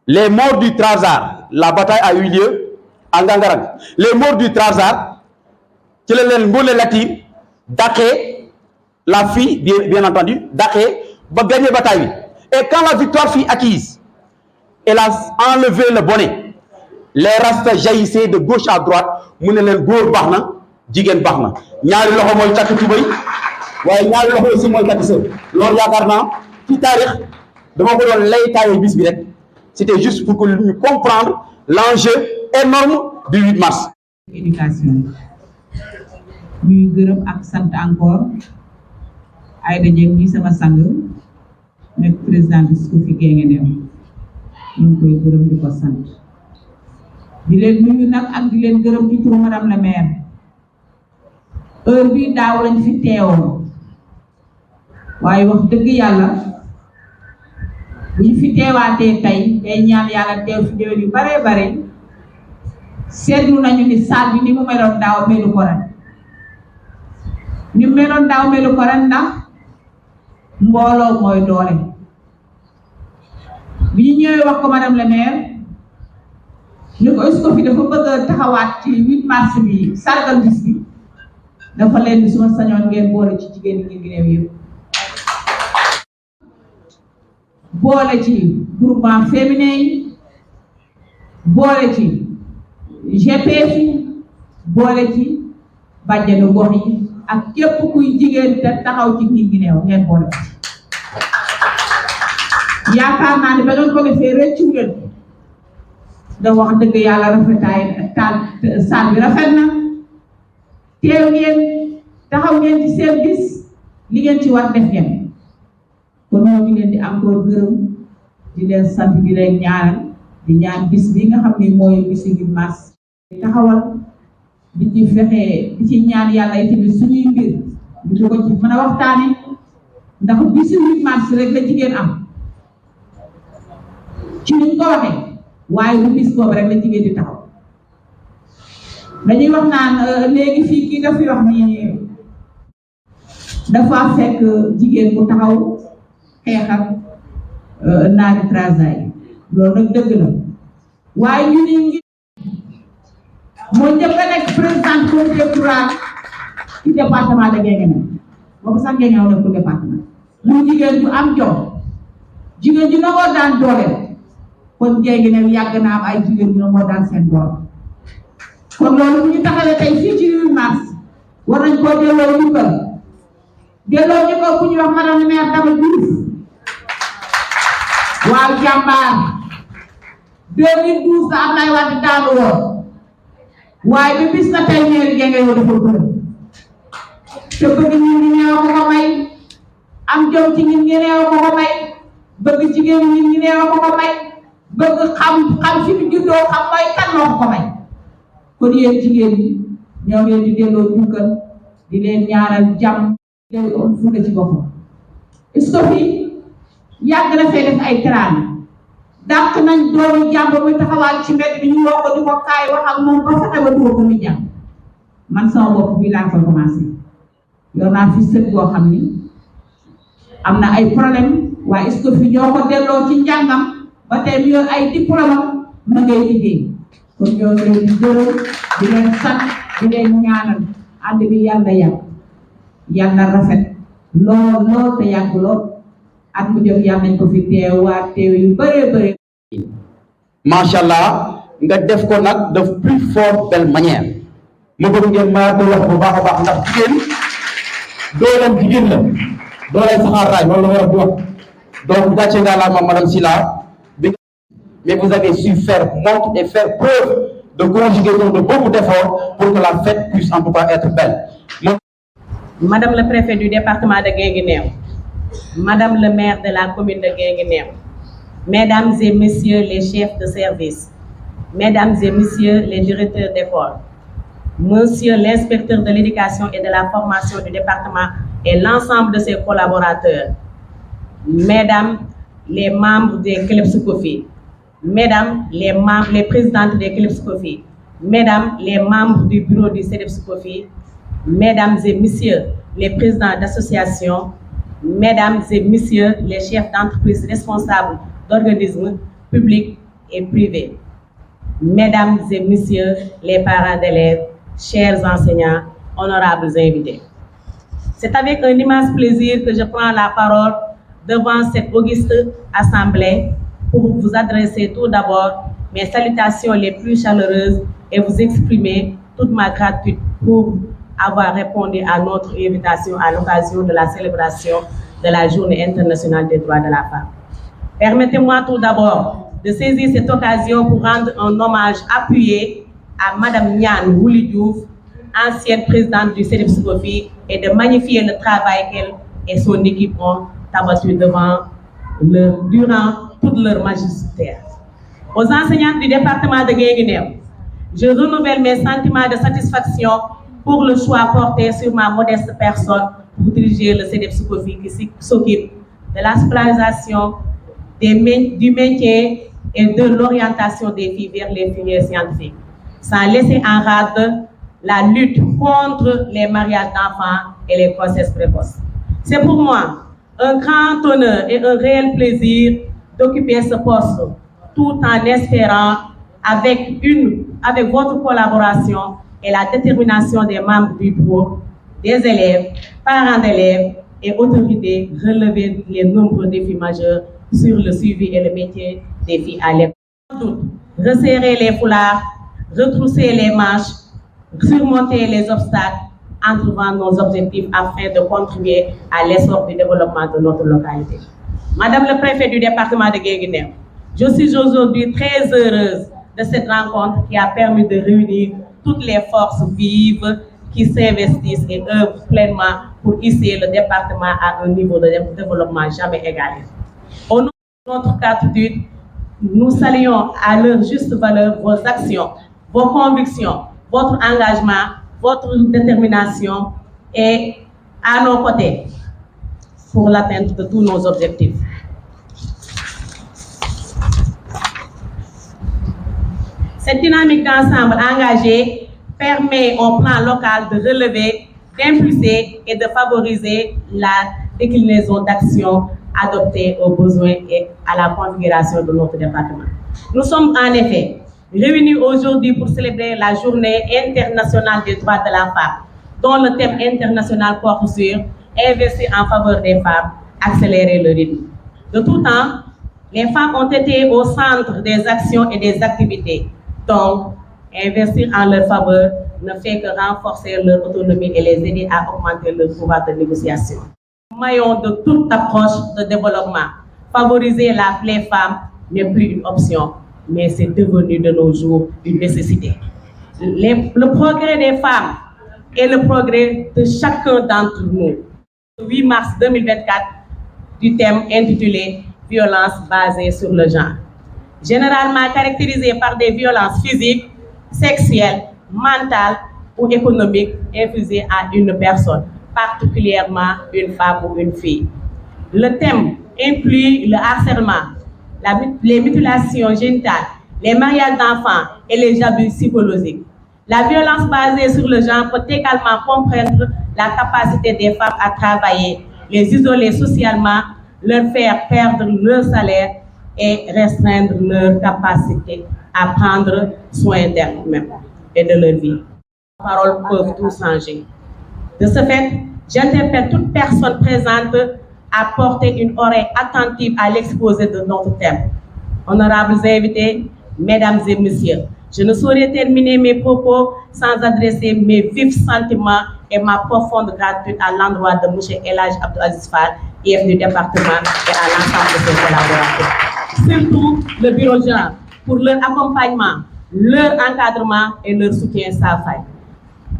Les Maures du Trarza, la bataille a eu lieu à Ngangaran. Les Maures du Trarza, qui est Ngoné Latyr, Daké, la fille, bien entendu, Daké, va gagner la bataille. Et quand la victoire fut acquise, elle a enlevé le bonnet. Les rastas jaillissaient de gauche à droite. Mounelen Gour Barna, Jigen Barna. Nyari loxo moy tak tubay, waye ñaari loxo aussi moy tak seur. Lool yakarna ci tarikh dama ko don lay tayé bis bi rek. C'était juste pour que nous comprendre l'enjeu énorme du 8 mars. Éducation. Ñuy gërëm ak sant encore Aïda Dieng ñi sama sang nek président du SCOFI Guinguinéo. Ñu koy gërëm di ko sant. Di leen nuyu nag ak di leen gërëm ci turu madame la maire heure bi daaw lañ fi teewoon waaye wax dëgg yàlla bu ñu fi teewaatee tey day ñaan yàlla teew fi déwén yu bare bare seetlu nañu ni salle bi ni mu meloon daaw melu ko ren ni mu meloon daaw melu ko ren ndax mbooloo mooy doole bi ñu ñëwee wax ko madame la maire ñu ko SCOFI dafa bëgg a taxawaat ci 8 mars bi sargal bis bi dafa leen di suma sañoon ngeen boole ci jigéen ñi Guinguinéo yëpp boole ci groupement féminin yi boole ci GPF yi boole ci bàjjenu gox yi ak képp kuy jigéen te taxaw ci Guinguinéo ngeen boole ci yaakaar naa ne ba ngeen ko defee rëccu leen da wax dëgg yàlla rafetaay saal bi rafet na teew ngeen taxaw ngeen ci seen bis li ngeen ci war def ngeen kon ñoo ngi leen di encore gërëm di leen sant di leen ñaanal di ñaan bis bi nga xam ne mooy bisi 8 mars taxawal di ci fexe di ci ñaan yàlla itamit suñuy mbir di ko ci mën a waxtaane ndax bisi 8 mars rek la jigéen am ci niñ ko waxee waaye bu bis boobu rek la jigéen di taxaw dañuy wax naan léegi fii kii dafa wax ni dafa fekk jigéen bu taxaw xeexal naari Trarza yi loolu nag dëgg la waaye ñu ni ngi moo njëkk a nekk président comité rural ci département de Guinguinéo boobu sax Guinguinéo nekkul département mu jigéen ju am jom jigéen ju nangoo daan dooleel kon Guinguinéo yàgg na am ay jigéen ñu moo daan seen doole kon loolu bu ñu taxawee tey fii ci 8 mars war nañ koo delloo njukkal bu ñu wax madame le maire Daba Diouf waaw jàmbaar 2012 la Abdoulaye Wade daanu woon waaye bi bis na tey maire Guinguinéo dafa gërëm te bëgg ñun ñu neew ko ko may am jom ci ñun ñu neew ko ko may bëgg jigéen ñun ñu neew ko ko may bëgg xam fi mu juddoo xam mooy kan moo ko may kon yéen jigéen ñi ñoo ngi leen di delloo njukkal di leen ñaanal jàmm fu nga ci boppam Scofi yàgg na fee def ay teraanga dàq nañ doomu jàmbur muy taxawaal ci mbedd bi ñu woo ko di ko kaay wax ak moom ba fexe ba dugal ko muy jàmm man sama bopp bii laa ko commencé yor naa fi sët boo xam ni am na ay problème waaye Scofi ñoo ko delloo ci njàngam ba tey mu yor ay diplôme ma ngay liggéey kon ñoo ngi leen di gërëm di leen sant di leen ñaanal ànd bi yàlla yàgg yàlla rafet lool te yàgg lool at mu jëm yàlla nañ ko fi teewaat teew yu bëree bëri. macha allah nga def ko nag de plus fort belle manière ma bëgg ngeen maa ko wax bu baax a baax ndax jigéen dooleem jigéen la dooleem saxaar raay loolu la war a di wax donc gàcce nga la madame Sylla mais vous avez su faire montre et faire preuve de conjugaison de beaucoup d'efforts pour que la fête puisse en tout cas être belle. Madame le préfet du département de Guinguinéo, Madame le maire de la commune de Guinguinéo, Mesdames et Messieurs les chefs de service, Mesdames et Messieurs les directeurs d'école, Monsieur l'inspecteur de l'éducation et de la formation du département et l'ensemble de ses collaborateurs, Mesdames les membres des clubs Scofi, Mesdames les présidentes des clubs Scofi, Mesdames les membres du bureau du CEDEP Scofi, Mesdames et Messieurs les présidents d'associations, Mesdames et Messieurs les chefs d'entreprise responsables d'organismes publics et privés, Mesdames et Messieurs les parents d'élèves, chers enseignants, honorables invités. C'est avec un immense plaisir que je prends la parole devant cette auguste assemblée pour vous adresser tout d'abord mes salutations les plus chaleureuses et vous exprimer toute ma gratitude pour avoir répondu à notre invitation à l'occasion de la célébration de la Journée internationale des droits de la femme. Permettez-moi tout d'abord de saisir cette occasion pour rendre un hommage appuyé à Madame Niane Wuli Diouf, ancienne présidente du CEDEP Scofi, et de magnifier le travail qu'elle et son équipe ont abattu durant toute leur magistère. Aux enseignantes du département de Guinguinéo, je renouvelle mes sentiments de satisfaction pour le choix porté sur ma modeste personne pour diriger le CEDEP Scofi qui s'occupe de la scolarisation, du maintien et de l'orientation des filles vers les filières scientifiques, sans laisser en rade la lutte contre les mariages d'enfants et les grossesses précoces. C'est pour moi un grand honneur et un réel plaisir d'occuper ce poste, tout en espérant, avec votre collaboration et la détermination des membres du bureau, des élèves, parents d'élèves et autorités, relever les nombreux défis majeurs sur le suivi et le métier des filles à l'école. Sans doute, resserrer les foulards, retrousser les manches, surmonter les obstacles, en trouvant nos objectifs afin de contribuer à l'essor du développement de notre localité. Madame le préfet du département de Guinguinéo, je suis aujourd'hui très heureuse de cette rencontre qui a permis de réunir toutes les forces vives qui s'investissent et œuvrent pleinement pour hisser le département à un niveau de développement jamais égalé. Au nom de notre gratitude, nous saluons à leur juste valeur vos actions, vos convictions, votre engagement, votre détermination et à nos côtés pour l'atteinte de tous nos objectifs. Cette dynamique d'ensemble engagée permet au plan local de relever, d'impulser et de favoriser la déclinaison d'actions adoptées aux besoins et à la configuration de notre département. Nous sommes en effet réunis aujourd'hui pour célébrer la Journée internationale des droits de la femme, dont le thème international porte sur investir en faveur des femmes, accélérer le rythme. De tout temps, les femmes ont été au centre des actions et des activités. Donc, investir en leur faveur ne fait que renforcer leur autonomie et les aider à augmenter leur pouvoir de négociation. Maillon de toute approche de développement, favoriser les femmes n'est plus une option, mais c'est devenu de nos jours une nécessité. Le progrès des femmes est le progrès de chacun d'entre nous. Le 8 mars 2024, du thème intitulé « Violence basée sur le genre ». Généralement caractérisée par des violences physiques, sexuelles, mentales ou économiques infligées à une personne, particulièrement une femme ou une fille. Le thème inclut le harcèlement, les mutilations génitales, les mariages d'enfants et les abus psychologiques. La violence basée sur le genre peut également comprendre la capacité des femmes à travailler, les isoler socialement, leur faire perdre leur salaire et restreindre leur capacité à prendre soin d'elles-mêmes et de leur vie. Les paroles peuvent tout changer. De ce fait, j'interpelle toute personne présente à porter une oreille attentive à l'exposé de notre thème. Honorables invités, mesdames et messieurs, je ne saurais terminer mes propos sans adresser mes vifs sentiments et ma profonde gratitude à l'endroit de M. El Hadj Abdou Aziz Fall, IF du département, et à l'ensemble de ses collaborateurs. Surtout le bureau genre pour leur accompagnement, leur encadrement et leur soutien sans faille.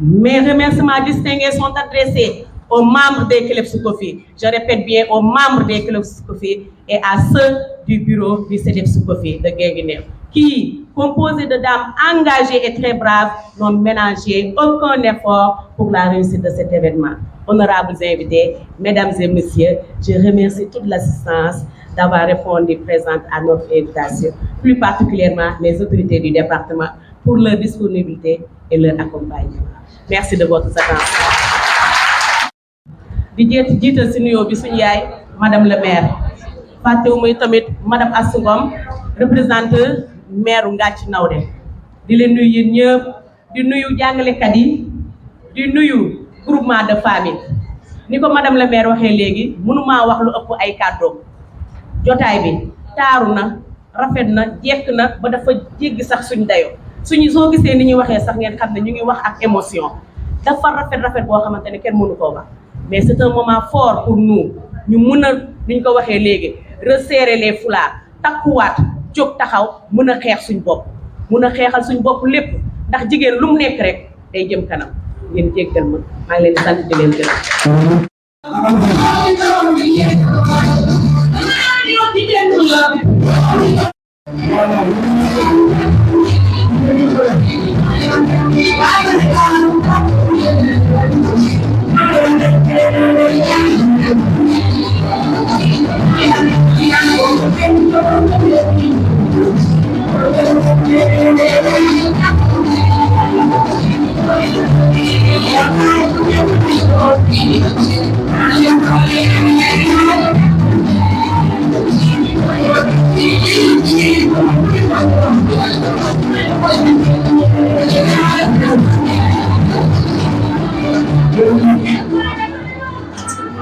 Mes remerciements distingués sont adressés aux membres des clubs Soukofi. Je répète bien, aux membres des clubs Soukofi et à ceux du bureau du CEDEP Soukofi de Guinguinéo, qui, composé de dames engagées et très braves, n'ont ménagé aucun effort pour la réussite de cet événement. Honorables invités, mesdames et messieurs, je remercie toute l'assistance d'avoir répondu présente à notre invitation, plus particulièrement les autorités du département pour leur disponibilité et leur accompagnement. Merci de votre attention. di jiital si nuyoo bi suñu yaay madame le maire fàttewuma tamit madame Assou Ngom représentante maire Ngathie Nawde di leen nuyu yéen ñëpp di nuyu jàngalekat yi di nuyu groupement de famille ni ko madame le maire waxee léegi mënumaa wax lu ëpp ay kàddoom jotaay bi taaru na rafet na jekk na ba dafa jéggi sax suñ dayo suñu soo gisee ni ñuy waxee sax ngeen xam ne ñu ngi wax ak émotion dafa rafet boo xamante ne kenn mënu koo wax mais c'est un moment fort pour nous ñu mën a ni ñu ko waxee léegi resserrer les foulards takkuwaat jóg taxaw mën a xeex suñ bopp mën a xeexal suñ bopp lépp ndax jigéen lu mu nekk rek day jëm kanam ngeen jéggal ma maa ngi leen di sant di leen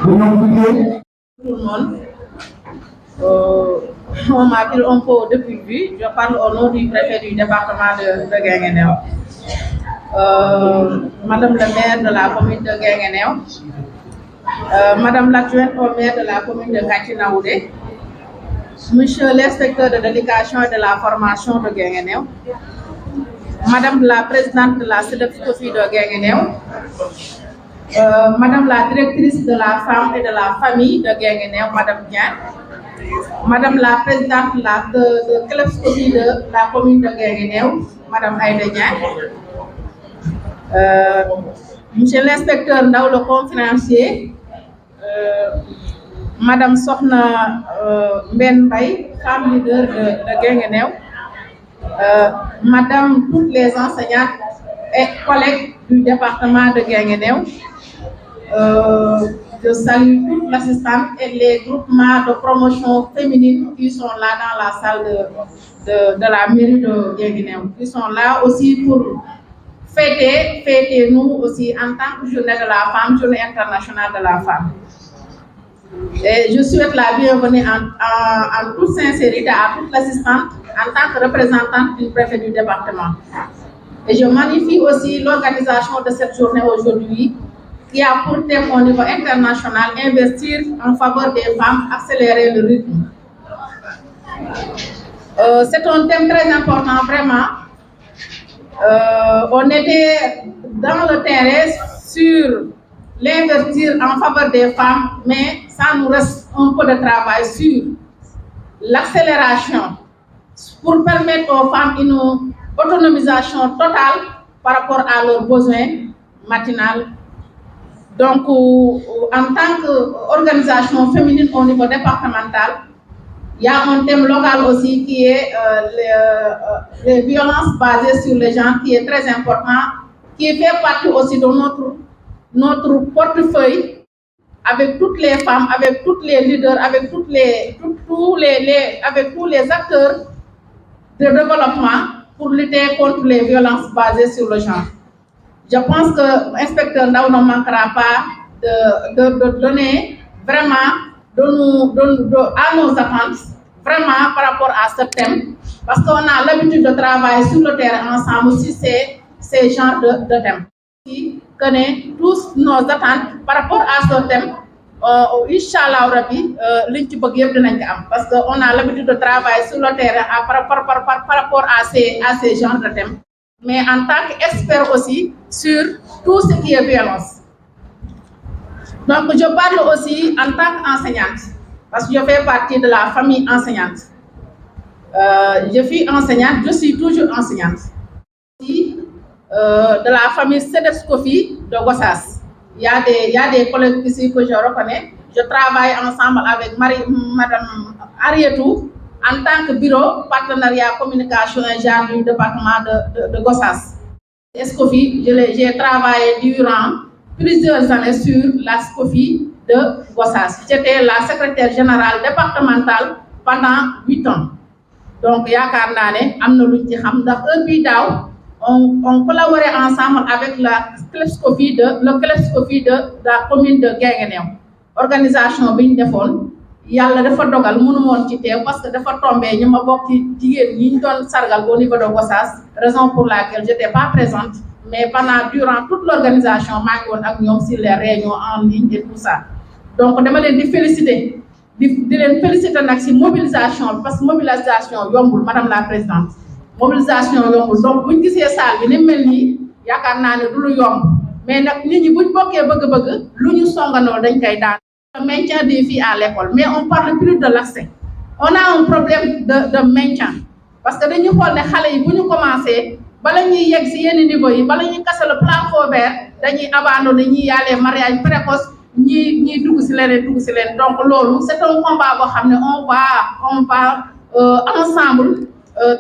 Tout le monde, on m'a pris un peu au dépourvu. Je parle au nom du préfet du département de Guinguinéo, Madame le maire de la commune de Guinguinéo, Madame l'adjointe au maire de la commune de Ngathie Nawde, Monsieur l'inspecteur de l'éducation et de la formation de Guinguinéo, Madame la présidente de la CEDEP Soukofi de Guinguinéo, Madame la directrice de la femme et de la famille de Guinguinéo, Madame Dieng, Madame la présidente de club Soukofi de la commune de Guinguinéo, Madame Aïda Dieng, Monsieur l'inspecteur Ndaw le conférencier, Madame Sokhna Mben Mbaye, femme leader de Guinguinéo, Madame toutes les enseignantes et collègues du département de Guinguinéo. Je salue toute l'assistance et les groupements de promotion féminine qui sont là dans la salle de la mairie de Guinguinéo, qui sont là aussi pour fêter nous aussi en tant que journée de la femme, journée internationale de la femme. Et je souhaite la bienvenue en toute sincérité à toute l'assistante en tant que représentante du préfet du département. Et je magnifie aussi l'organisation de cette journée aujourd'hui qui a pour thème au niveau international investir en faveur des femmes, accélérer le rythme. C'est un thème très important, vraiment. On était dans le terrain sur l'investir en faveur des femmes, mais ça nous reste un peu de travail sur l'accélération pour permettre aux femmes une autonomisation totale par rapport à leurs besoins matinaux Donc, en tant qu'organisation féminine au niveau départemental, il y a un thème local aussi qui est les violences basées sur les genres, qui est très important, qui fait partie aussi de notre portefeuille, avec toutes les femmes, avec tous les leaders, avec tous les acteurs de développement pour lutter contre les violences basées sur le genre. Je pense que l'inspecteur Ndao ne manquera pas de donner vraiment à nos attentes, vraiment par rapport à ce thème, parce qu'on a l'habitude de travailler sur le terrain ensemble aussi ces genres de thèmes. Qui connaît tous nos attentes par rapport à ce thème, Inch'Allah Rabbi, parce qu'on a l'habitude de travailler sur le terrain par rapport à ces genres de thèmes, mais en tant qu'expert aussi sur tout ce qui est violence. Donc, je parle aussi en tant qu'enseignante, parce que je fais partie de la famille enseignante. Je suis enseignante, je suis toujours enseignante. De la famille Sedefskofi de Gossas. Il y a des collègues ici que je reconnais. Je travaille ensemble avec Madame Arietou en tant que bureau partenariat communication et genre du département de Gossas. Escofi, j'ai travaillé durant plusieurs années sur la SCOFI de Gossas. J'étais la secrétaire générale départementale pendant 8 ans. Donc, yaakaar naa ne am na luñ ci xam ndax heure bii daaw on collaborait ensemble avec le CLEPSCOFI de la commune de Guinguinéo. Organisation bi ñu defoon yàlla dafa dogal mënu woon ci teew parce que dafa tombé ñu ma bokk ci jigéen ñi ñu doon sargal au niveau de Gossas, raison pour laquelle j'étais pas présente, mais durant toute l'organisation maa ngi woon ak ñoom sur les réunions en ligne et tout ça. Donc dama leen di féliciter di leen féliciter nag ci mobilisation parce que mobilisation yombul madame la présidente. Mobilisation yombul donc buñ gisee salle bi ni mel nii yaakaar naa ne du lu yomb mais nag nit ñi buñ bokkee bëgg-bëgg lu ñu songandoo dañ koy daan. Le maintien des filles à l'école, mais on parle plus de l'accès. On a un problème de maintien parce que dañuy xool ne xale yi bu ñu commencé bala ñuy yegg ci yenn niveau yi bala ñuy casser le plafond vert dañuy abandonné ñi yaalee mariage précoce ñi dugg ci leneen donc loolu c'est un combat boo xam ne on va ensemble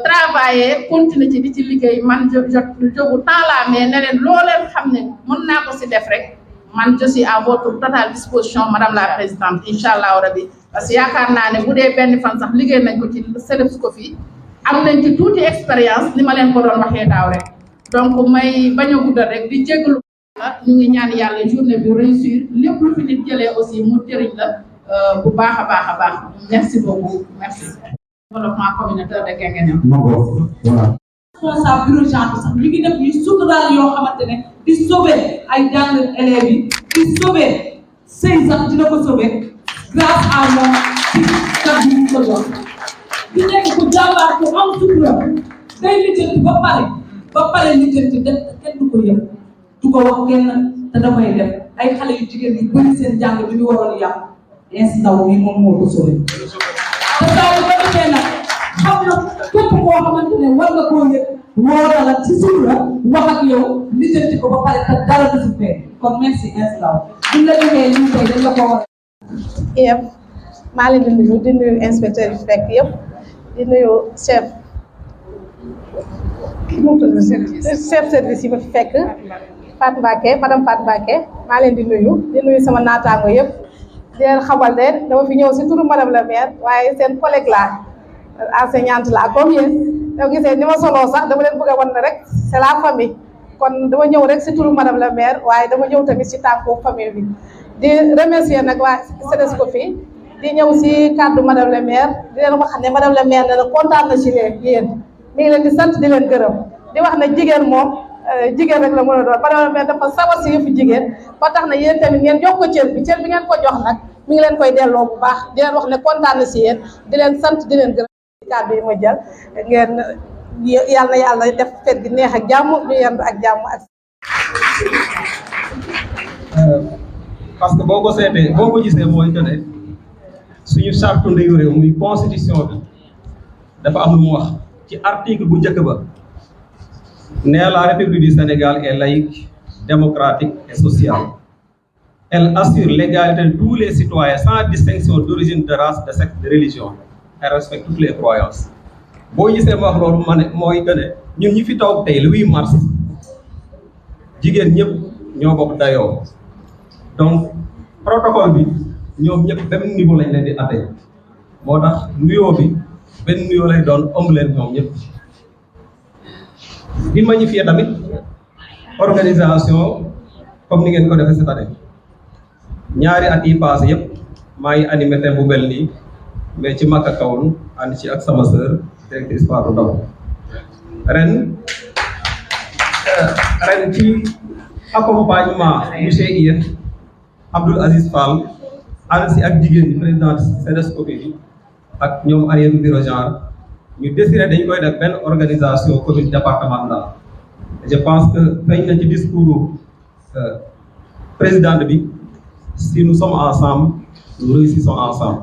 travailler continuer ci di ci liggéey man jógu temps la mais ne leen loo leen xam ne mën naa ko ci def rek man je suis à votre totale disposition madame la présidente Inch'Allah Rabbi parce que yaakaar naa ne bu dee benn fan sax liggéey nañ ko ci Sedefskofi am nañ ci tuuti expérience ni ma leen ko doon waxee daaw rek donc may bañ a guddal rek di jégalu ñu ngi ñaan yàlla journée bi réussir lépp lu fi nit jëlee aussi mu jëriñ la bu baax a baax merci beaucoup merci. Développement communautaire de Guinguinéo. responsable bureau genre sax ñu ngi def yu suturaal yoo xamante ne di sauver ay jàng élèves yi di sauver sëy sax dina ko sauver grâce à moom ci kàddu yi ko jox di nekk ku jàmbaar ku am sutura day lijjanti ba pare lijjanti def kenn du ko yëg du ko wax kenn te damay def ay xale yu jigéen yu bëri seen jàng bi ñu waroon yàq ins ndaw yi moom moo ko sauver te saa yu ko defee nag xam na képp koo xamante ne war nga koo yëg woo la ci suuf la wax ak yow lijjanti ko ba pare te dara du si fee kon merci instant buñ la joxee lii tey dañ la ko war yëpp maa leen di nuyu inspecteur yi fekk yëpp di nuyu chef service yi ba fi fekk Fatou Mbacké madame Fatou Mbacké maa leen di nuyu sama naataango yëpp di leen xamal ne dama fi ñëw si turu madame la maire waaye seen collègue la enseignante la comme yéen dama gisee ni ma soloo sax dama leen bëgg a wan ne rek c'est la famille kon dama ñëw rek si turu madame la maire waaye dama ñëw tamit si tànku famille bi di remercier nag waa Sedefskofi di ñëw si kàddu madame la maire di leen wax ne madame la maire ne na kontaan na si yéen mi ngi leen di sant di leen gërëm di wax ne jigéen moom jigéen rek la mën a doon madame la maire dafa sawar si yëfu jigéen ba tax na yéen tamit ngeen jox ko cër bi ngeen ko jox nag mi ngi leen koy delloo bu baax di leen wax ne kontaan na si yéen di leen sant di leen gërëm kàddu yi ma jël ngeen yàlla def fête gi neex ak jàmm ñu yendu ak jàmm ak parce que boo ko gisee mooy que ne suñu charte ndeyu réew muy constitution bi dafa am lu mu wax ci article bu njëkk ba ne la République du Sénégal est laïque démocratique et sociale Elle assure l'égalité de tous les citoyens sans distinction d'origine, de race, de sexe, de religion. Elle respecte toutes les croyances. boo gisee ma wax loolu ma ne mooy que ne ñun ñi fi toog tey le 8 mars jigéen ñëpp ñoo bokk dayoo donc protocole bi ñoom ñëpp benn niveau lañ leen di atte moo tax nuyoo bi benn nuyoo lay doon ëmb leen ñoom ñëpp di magnifier tamit organisation comme ni ngeen ko defee cette année ñaari at yi passé yëpp maa ngi animé thème bu mel nii mais ci Makka Kawun ànd ci ak sama sœur directrice Fatou Ndaw ren ci accompagnement monsieur IEF Abdoul Aziz Fall ànd si ak jigéen ñi présidente CDSCOPI bi ak ñoom Ariétou Biro genre ñu décidé dañ koy def benn organisation commune départementale je pense que feeñ na ci discours présidente bi si nous sommes ensemble nous réussissons ensemble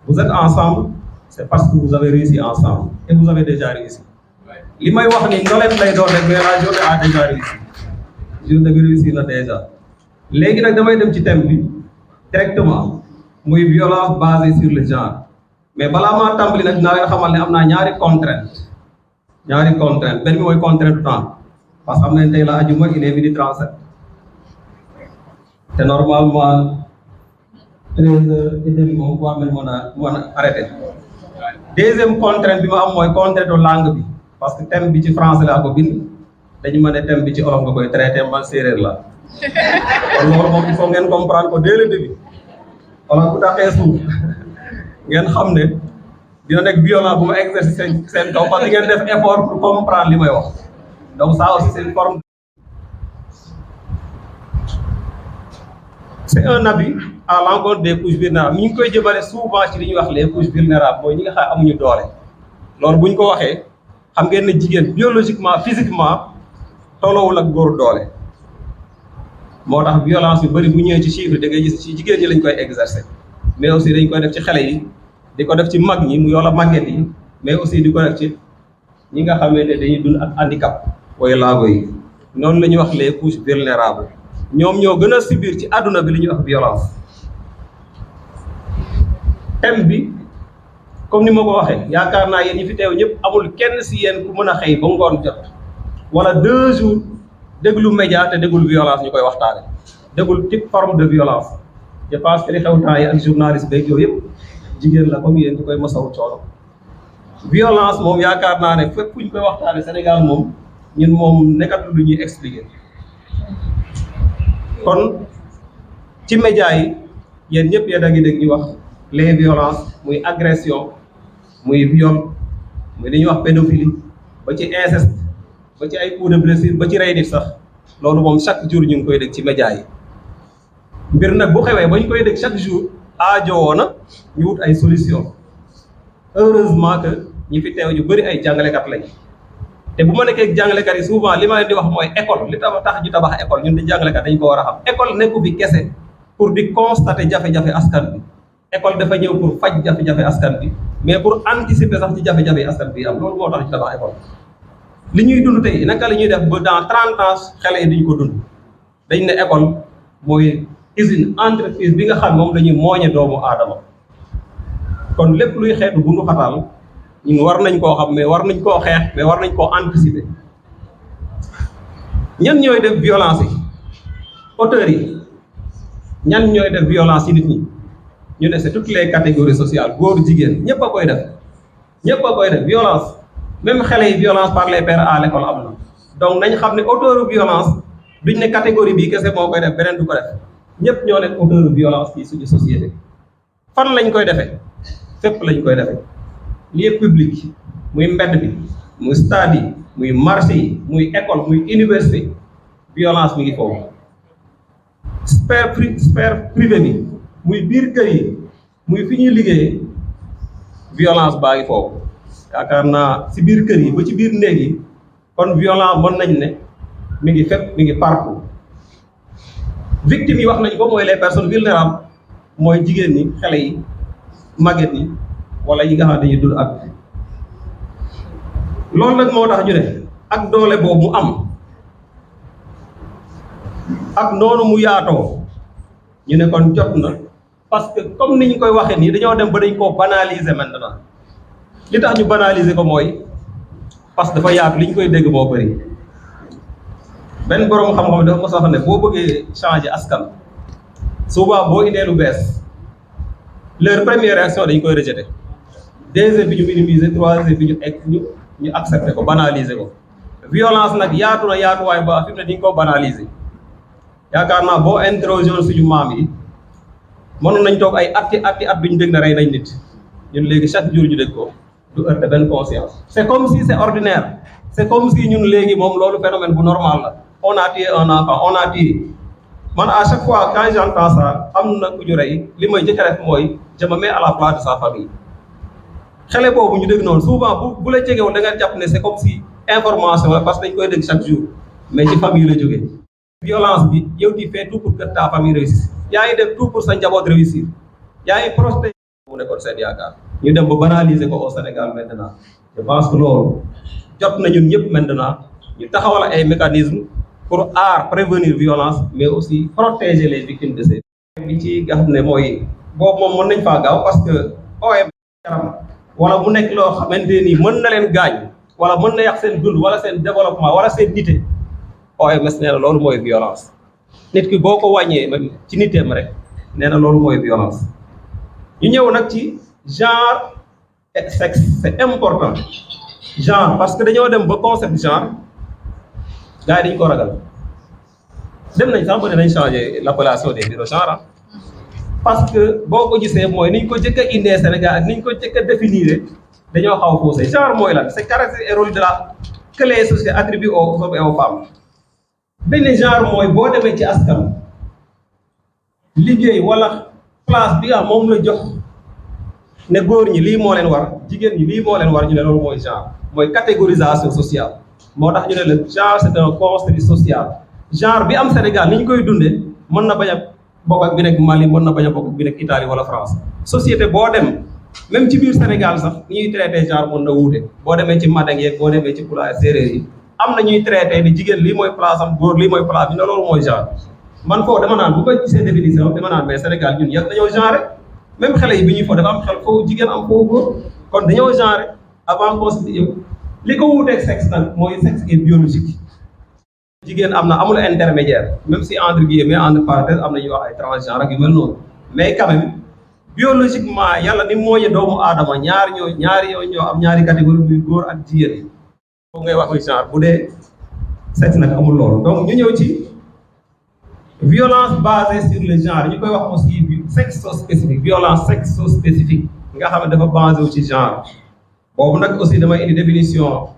vous êtes ensemble c'est parce que vous avez réussi ensemble et vous avez déjà réussi li may wax ni ndoleen lay doon rek mais la journée a déjà réussi journée bi réussi na déjà léegi nag damay dem ci thème bi directement muy violence basée sur le genre mais balaa maa tàmbali nag dinaa leen xamal ne am naa ñaari contrainte benn bi mooy contrainte du temps parce que am nañ tey la ajuma il est 12h37 te normalement 13h30 moom war nañ mën a arrêté deuxième contrainte bi ma am mooy contrainte langue bi parce que thème bi ci français laa ko bind dañu ma ne thème bi ci olof nga koy traité man séeréer la kon loolu moom il faut ngeen comprendre ko dès le début olof bu taxee suuf ngeen xam ne dina nekk violent bu ma exercer seen kaw parce que ngeen def effort pour comprendre li may wax donc ça aussi c'est une forme c'est un abus à l'encontre des couches vulnérables ñu ngi koy jëmale souvent ci li ñuy wax les couches vulnérables mooy ñi nga xam amuñu doole loolu bu ñu ko waxee xam ngeen ne jigéen biologiquement physiquement tolloowul ak góor doole moo tax violence yu bëri bu ñëwee ci chiffre da ngay gis ci jigéen ñi lañ koy exercer mais aussi dañ koy def ci xale yi di ko def ci mag ñi mu yoola màgget yi mais aussi di ko def ci ñi nga xamante ne dañuy dund ak handicap mooy laago yi noonu la ñuy wax les couches vulnérables ñoom ñoo gën a subir ci àdduna bi li ñuy wax violence thème bi comme ni ma ko waxee yaakaar naa yéen ñi fi teew ñëpp amul kenn si yéen ku mën a xëy ba ngoon jot wala 2 jours déglu média te déglu violence ñu koy waxtaane déglu type forme de violence je pense que li xew temps yi ak journaliste beeg yooyu yëpp jigéen la comme yéen ñu koy mosawu coono violence moom yaakaar naa ne fépp fu ñu koy waxtaane Sénégal moom ñun moom nekkatu lu ñuy expliquer kon ci média yi yéen ñëpp yéen a ngi dégg ñu wax les violences muy agression muy viol muy li ñuy wax pédophilie ba ci inceste ba ci ay coups de blessure ba ci rey nit sax loolu moom chaque jour ñu ngi koy dégg ci média yi mbir nag bu xewee ba ñu koy dégg chaque jour aajowoo na ñu wut ay solution heureusement que ñi fi teew ñu bëri ay jàngalekat lañ te bu ma nekkee jàngalekat yi souvent li ma leen di wax mooy école li tax ñu tabax école ñun di jàngalekat dañ ko war a xam école nekku fi kese pour di constater jafe-jafe askan bi école dafa ñëw pour faj jafe-jafe askan bi mais pour anticiper sax ci jafe-jafe askan bi am loolu moo tax ñu tabax école li ñuy dund tey naka la ñuy def ba dans 30 ans xale yi duñu ko dund dañ ne école mooy usine entreprise bi nga xam moom dañuy mooñe doomu aadama kon lépp luy xeetu bundu xataal ñun war nañ koo xam mais war nañ koo xeex mais war nañ koo anticiper ñan ñooy def violence yi auteurs yi ñan ñooy def violence yi nit ñi ñu ne c'est toutes les catégories sociales góor jigéen ñëpp a koy def violence même xale yi violence par les pères à l'école am na donc nañ xam ne auteur violence duñ ne catégorie bii kese moo koy def beneen du ko def ñëpp ñoo nekk auteur violence ci suñu société fan lañ koy defee fépp lañ koy defee lieu public muy mbedd bi muy stade yi muy marché yi muy école muy université violence mi ngi foofu sphère privé bi muy biir kër yi muy fi ñuy liggéeyee violence baa ngi foofu yaakaar naa si biir kër yi ba ci biir néeg yi kon violence mën nañ ne mi ngi fépp mi ngi partout victimes yi wax nañ ko mooy les personnes vulnérables mooy jigéen ñi xale yi màgget yi wala yi nga xam ne dañuy dund ak loolu nag moo tax ñu ne ak doole boobu mu am ak noonu mu yaatoo ñu ne kon jot na parce que comme ni ñu koy waxee nii dañoo dem ba dañ koo banaliser maintenant li tax ñu banaliser ko mooy parce que dafa yaatu li ñu koy dégg moo bëri benn borom xam-xam dafa mos a wax ne boo bëggee changer askan souvent boo indee lu bees leur première réaction dañ koy rejeter deuxième bi ñu minimiser troisième bi ñu accepter ko banaliser ko violence nag yaatu na yaatuwaay ba fi mu ne di nga ko banaliser yaakaar naa boo interroger suñu maam yi mënoon nañ toog ay at bi ñu dégg na rey nañ nit ñun léegi chaque jour ñu dégg ko du heurter benn conscience. c'est comme si c'est ordinaire c'est comme si ñun léegi moom loolu phénomène bu normal la on a tué un enfant on a tué man à chaque fois quand j'entends ça am na ku ñu rey li may njëkk a def mooy je me mets à la place de sa famille xale boobu ñu dégg noonu souvent bu la jegewul da nga jàpp ne c'est comme si information la parce que dañ koy dégg chaque jour mais ci famille la jógee violence bi yow di fait tout pour que ta famille réussisse yaa ngi def tout pour sa njaboot réussir yaa ngi protéger mu nekkoon seen yaakaar ñu dem ba banaliser ko au Sénégal maintenant je pense que loolu jot na ñun ñëpp maintenant ñu taxawal ay mécanismes pour prévenir violence mais aussi protéger les victimes de ces bi ci nga xam ne mooy boobu moom mën nañ faa gaaw parce que OM yaram wala mu nekk loo xamante ni mën na leen gaañ wala mën na yàq seen dund wala seen développement wala seen nité OMS nee na loolu mooy violence nit ki boo ko wàññee même ci niteem rek nee na loolu mooy violence ñu ñëw nag ci genre et sexe c'est important genre parce que dañoo dem ba concept genre gars yi dañu ko ragal dem nañ sax ba dinañ changer l'appellation des bureaux genre parce que boo ko gisee mooy niñ ko jëkk a indee Sénégal ak niñ ko jëkk a définir dañoo xaw a faussé genre mooy lan c'est caractère et rôle de la que les sociétés attribuent aux hommes et aux femmes benn genre mooy boo demee ci askan liggéey wala place bi nga moom la jox ne góor ñi lii moo leen war jigéen ñi lii moo leen war ñu ne loolu mooy genre mooy catégorisation sociale moo tax ñu ne le genre c'est un construit social genre bi am Sénégal ni ñu koy dundee mën na bañ a bokk ak bi nekk Mali mën na bañ a bokk ak bi nekk Italie wala France société boo dem même ci biir Sénégal sax ni ñuy traité genre mën na wuute boo demee ci Madang yeeg boo demee ci Pulaar séeréer yi am na ñuy traité ni jigéen lii mooy place am góor lii mooy place bi ne loolu mooy genre man foofu dama naan bu ko gisee définition dama naan mais Sénégal ñun yàgg dañoo genre même xale yi bi ñuy fo dafa am xel foofu jigéen am foofu góor kon dañoo genre avant constitué li ko wuuteeg sexe nag mooy sexe et biologique jigéen am na amul intermédiaire même si entre guillemets entre parenthèses am na ñuy wax ay transgenre ak yu mel noonu mais quand même biologiquement yàlla ni mooñe doomu aadama ñaari ñoo am ñaari catégorie muy góor ak jigéen yi foofu ngay wax muy genre bu dee sexe nag amul loolu donc ñu ñëw ci violence basée sur le genre ñu koy wax aussi sexo-spécifique violence sexo-spécifique nga xam ne dafa basé wu ci genre boobu nag aussi dama indi définition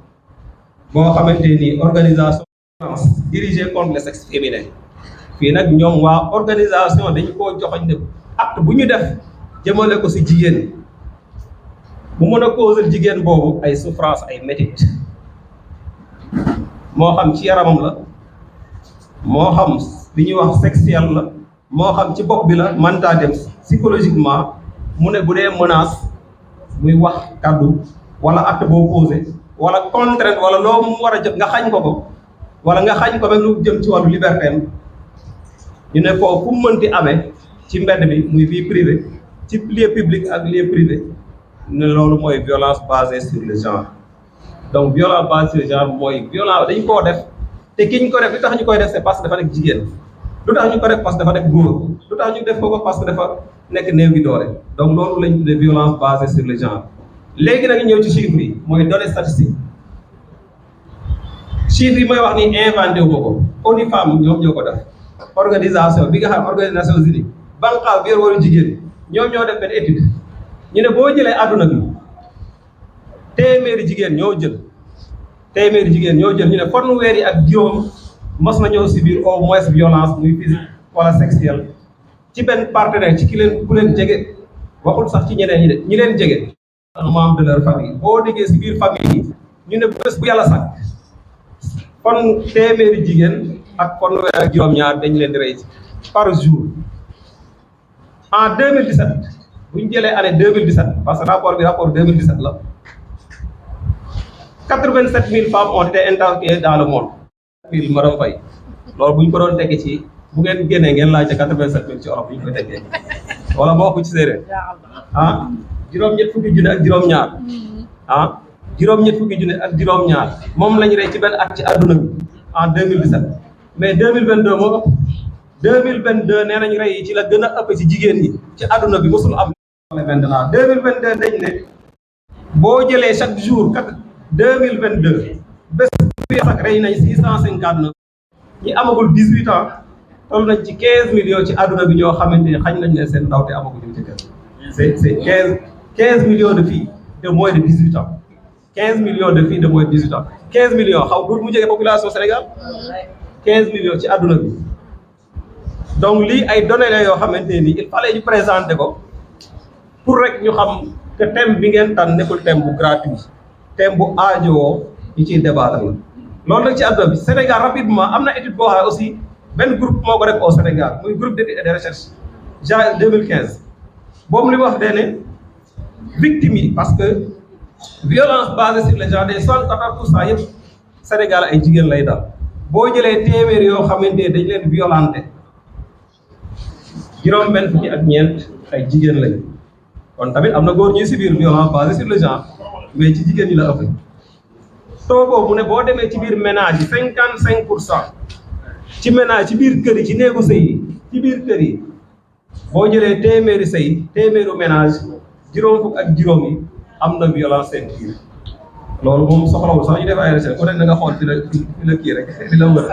boo xamante ni organisation dirigée contre le sexe féminin fii nag ñoom waa organisation dañu koo joxoñ ne acte bu ñu def jëmale ko si jigéen mu mën a causer jigéen boobu ay souffrance ay métit moo xam ci yaramam la moo xam li ñuy wax sexuel la moo xam ci bopp bi la mënta dem psychologiquement mu ne bu dee menace muy wax kàddu wala acte boo posé wala contrainte wala loo mu war a jot nga xañ ko wala nga xañ ko même lu jëm ci wàllu liberté am ñu ne foofu fu mu mënti amee ci mbedd bi muy vie privée ci lieu public ak lieu privé ne loolu mooy violence basée sur le genre donc violence basée sur le genre mooy violence dañ koo def te ki ñu ko def li tax ñu koy def c'est parce que dafa nekk jigéen lu tax ñu ko def parce que dafa nekk góor lu tax ñu def ko parce que dafa nekk néew gi doole donc loolu lañ tuddee violence basée sur le genre léegi nag ñëw ci chiffres yi mooy données statistiques chiffres yi mooy wax ni inventé wu ko ONU Femmes ñoom ñoo ko def organisation bi nga xam organisation unie banqaas bi yor waru jigéen ñoom ñoo def benn étude ñu ne boo jëlee àdduna bi téeméeri jigéen ñoo jël ñu ne fanweer yi ak juróom mos na ñëw subir au moins violence muy physique wala sexuelle ci benn partenaire ci ku leen jege waxul sax ci ñeneen ñi leen jege membre de leur famille boo déggee si biir famille yi ñu ne bés bu yàlla sax kon téeméeri jigéen ak fanweer ak juróom-ñaar dañ leen di rey par jour en 2017 bu ñu jëlee année 2017 parce que rapport 2017 la 87 000 femmes ont été interviewées dans le monde. Madame Faye loolu bu ñu ko doon tekki ci bu ngeen génnee ngeen laajte 87 000 ci olof yi ñu koy teggee wala moo ko ci séeréer ah juróom-ñett fukki junne ak juróom-ñaar ah juróom-ñett fukki junne ak juróom-ñaar moom lañu rey ci benn at ci àdduna bi en 2017 mais 2022 moo ëpp 2022 nee nañ rey yi ci la gën a ëpp ci jigéen ñi ci àdduna bi mosul am maintenant 2022 dañ ne boo jëlee chaque jour 2022 bés bi sax rey nañ 659 ñi amagul 18 ans toll nañ ci 15 millions ci àdduna bi ñoo xamante ni xañ nañ leen seen ndaw te amaguñu ci kër c'est 15 millions de filles de moins de 18 ans 15 millions de filles de moins de 18 ans 15 millions xaw duut mu jege population Sénégal 15 millions ci àdduna bi donc lii ay données la yoo xamante ni il fallait ñu présenter ko pour rek ñu xam que thème bi ngeen tànn nekkul thème bu gratuit thème bu aajowoo ñu ciy débattre la loolu nag ci àdduna bi Sénégal rapidement am na étude boo xam ne aussi benn groupe moo ko def au Sénégal muy groupe d'études et de recherche genre 2015 boobu li wax dee ne victimes yi parce que violence basée sur le genre des 74% yëpp Sénégal ay jigéen lay dal boo jëlee téeméer yoo xamante ne dañ leen violenté juróom-benn fukki ak ñeent ay jigéen lañu kon tamit am na góor ñuy subir violence basée sur le genre mais ci jigéen ñi la ëpp taux boobu mu ne boo demee ci biir ménage yi 55% ci ménage ci biir kër yi ci néegu sëy yi ci biir kër yi boo jëlee téeméeri sëy téeméeru ménage juróom fukk ak juróom yi am na violence seen biir loolu moom soxlawul sax ñu def ay recherche ku nekk da nga xool fi la kii rek fi la wër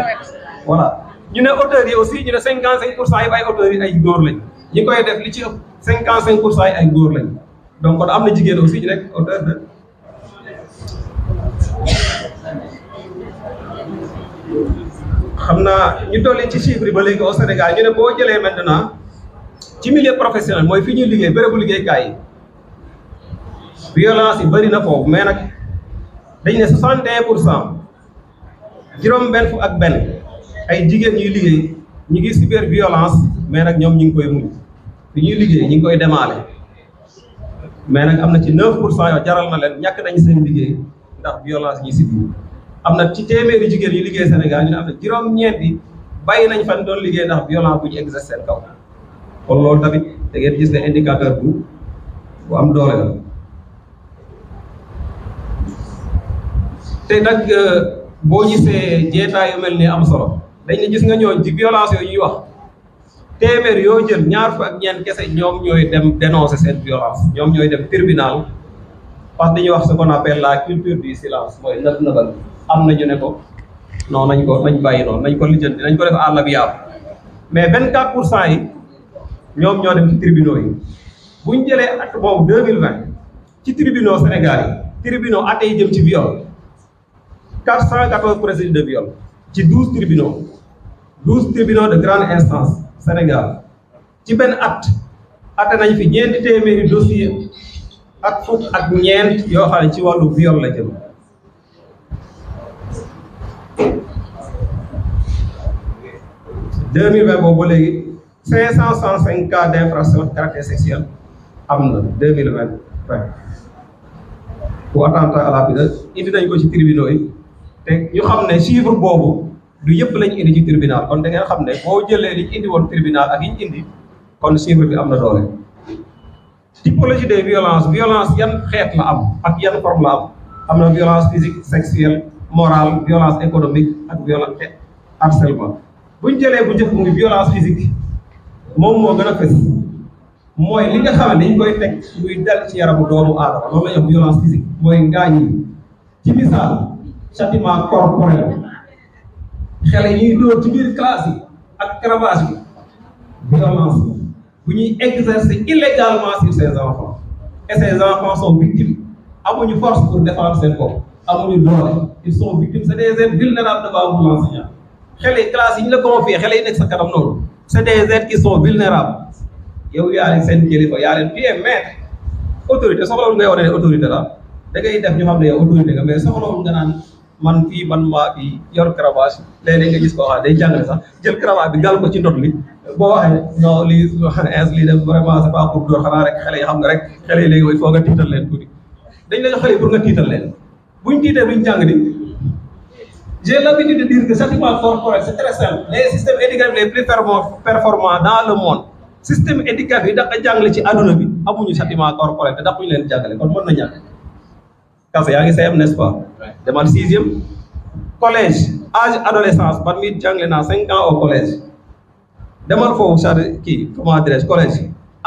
voilà ñu ne auteurs yi aussi ñu ne 55% yi ay auteurs yi ay góor lañ ñi koy def li ci ëpp 55% yi ay góor lañ donc kon am na jigéen aussi ñu nekk auteur de xam naa ñu dolli ci chiffre yi ba léegi au Sénégal ñu ne boo jëlee maintenant ci milieu professionnel mooy fi ñuy liggéey bérébu liggéeykaay yi violence yi bëri na foofu mais nag dañ ne 61% juróom-benn fukk ak benn ay jigéen ñuy liggéey ñu ngi subir violence mais nag ñoom ñu ngi koy muñ fi ñuy liggéey ñu ngi koy démaale mais nag am na ci 9% yoo jaral na leen ñàkk nañ seen liggéey ndax violence ñuy subir am na ci téeméeri jigéen yu liggéey Sénégal ñu ne am na juróom-ñeenti bàyyi nañ fan doon liggéey ndax violence bu ñu exercer seen kaw kon loolu tamit da ngeen gis ne indicateur bu am doole la te nag boo gisee jeetaay yu mel ni am solo dañ ne gis nga ñooñ ci violence yooyu ñuy wax téeméer yoo jël ñaar fa ak ñeent kese ñoom ñooy dem dénoncer seen violence ñoom ñooy dem tribunal parce que dañuy wax ce qu'on appelle la culture du silence mooy nëb nëbal am na ñu ne ko non nañ bàyyi noonu nañ ko lijjanti nañ ko def à l'amiable mais 24% yi ñoom ñoo dem ci tribunaux yi bu ñu jëlee at boobu 2020 ci tribunaux Sénégal yi tribunaux atte yi jëm ci viol 414 procédures de viol ci 12 tribunaux de grande instance Sénégal ci benn at atte nañ fi ñeenti téeméeri dossier ak fukk ak ñeent yoo xam ne ci wàllu viol la jëm en 2020 boobu ba léegi 565 cas d'infraction de caractère sexuel am na 2020 pour attentat à la vie indi nañ ko ci tribunaux yi te ñu xam ne chiffre boobu du yëpp lañ indi ci tribunal kon da ngeen xam ne boo jëlee liñ indi woon tribunal ak yiñ indi kon chiffre bi am na doole. typologie des violences violence yan xeet la am ak yan forme la am na violence physique sexuelle morale violence économique ak violence harcèlement buñ jëlee bu njëkk muy violence physique moom moo gën a fës mooy li nga xam ne dañ koy teg muy dal ci yaramu doomu aadama loolu la ñuy wax violence physique mooy ngaañ yi ci misaal châtiment corporel xale ñuy dóor ci biir classe yi ak cravache bi violence bu ñuy exercer illégalement sur ces enfants et ces enfants sont victimes amuñu force pour défendre seen bopp amuñu doole ils sont victimes c'est des êtres vulnérables devant vous l'enseignant xale yi classe yi ñu la confié xale yi nekk sa kanam noonu c'est des êtres qui sont vulnérables yow yaa leen seen kilifa yaa leen fii maître autorité soxlawul ngay wane ne autorité la da ngay def ñu xam ne yow autorité nga mais soxlawul nga naan man fii man maa fi yor cravache léeg-léeg nga gis koo xam day jàngale sax jël cravache bi gàll ko ci ndot li boo waxee non lii lii dem vraiment c'est pas pour door xanaa rek xale yi xam nga rek xale yi léegi il faut nga tiital leen tuuti dañ la jox xale yi pour nga tiital leen buñ tiitee duñ jàng di J'ai l'habitude de dire que châtiment corporel, c'est très simple. Les systèmes éducatifs les plus performants dans le monde, système éducatif yi dafa jàngale ci àdduna bi amuñu châtiment corporel te dafa ñu leen jàngale kon mën na ñàkk. Parce que yaa ngi CM n'est-ce pas? Demal 6e collège âge adolescence man mii jàngale naa 5 ans au collège. Demal foofu comment dirais-je collège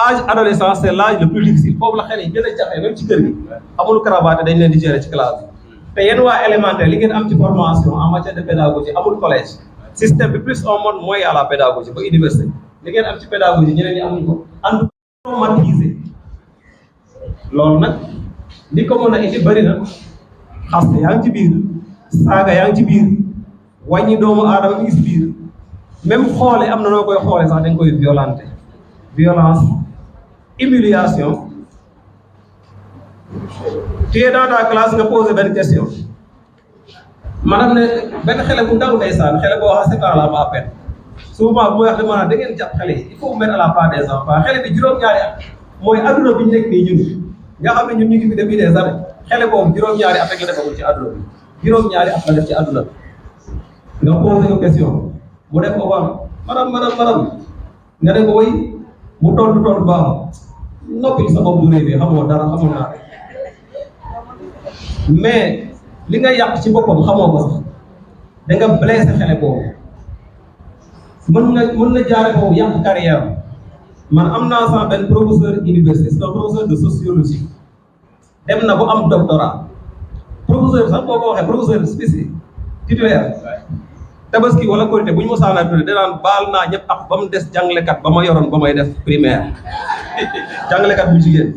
âge adolescence c'est l'âge le plus difficile foofu la xel yi gën a jafe même ci kër gi amul cravate dañ leen di gérer ci classe bi. te yéen waa élémentaire li ngeen am ci formation en matière de pédagogie amul collège système bi plus on monte moins à la pédagogie ba université li ngeen am ci pédagogie ñeneen ñi amuñ ko ànd traumatisé loolu nag li ko mën a indi bëri na xaste yaa ngi ci biir saaga yaa ngi ci biir wàññi doomu aadama mi ngi ci biir même xoole am na noo koy xoole sax dañ koy violenté violence humiliation. Tu es dans ta classe nga posé benn question maanaam ne benn xale bu ndaw ndeysaan xale boo xam 7 ans la ma peine souvent bu may wax maanaam da ngeen jàpp xale yi il faut vous mettre à la place des enfants xale bi juróom-ñaari at mooy adduna bi ñu nekk nii ñun nga xam ne ñun ñu ngi fi depuis des années xale boobu juróom-ñaari at rek la defagul ci adduna bi juróom-ñaari at la def ci adduna bi nga posé ko question mu def ko wax madame nga ne ko woy mu tontu baax noppil sa bopp bu réy bi xamoo dara xamoo naa mais li nga yàq ci boppam xamoo ko sax da nga blessé xale boobu mën na jaare boobu yàq carrière man am naa sax benn professeur université c'est un professeur de sociologie dem na bu am doctorat professeur sax boo ko waxee professeur spécifique titulaire tabaski wala korité bu ñu mosaana tudde danaan baal naa ñëpp ak ba mu des jàngalekat ba ma yoroon ba may def primaire jàngalekat bu jigéen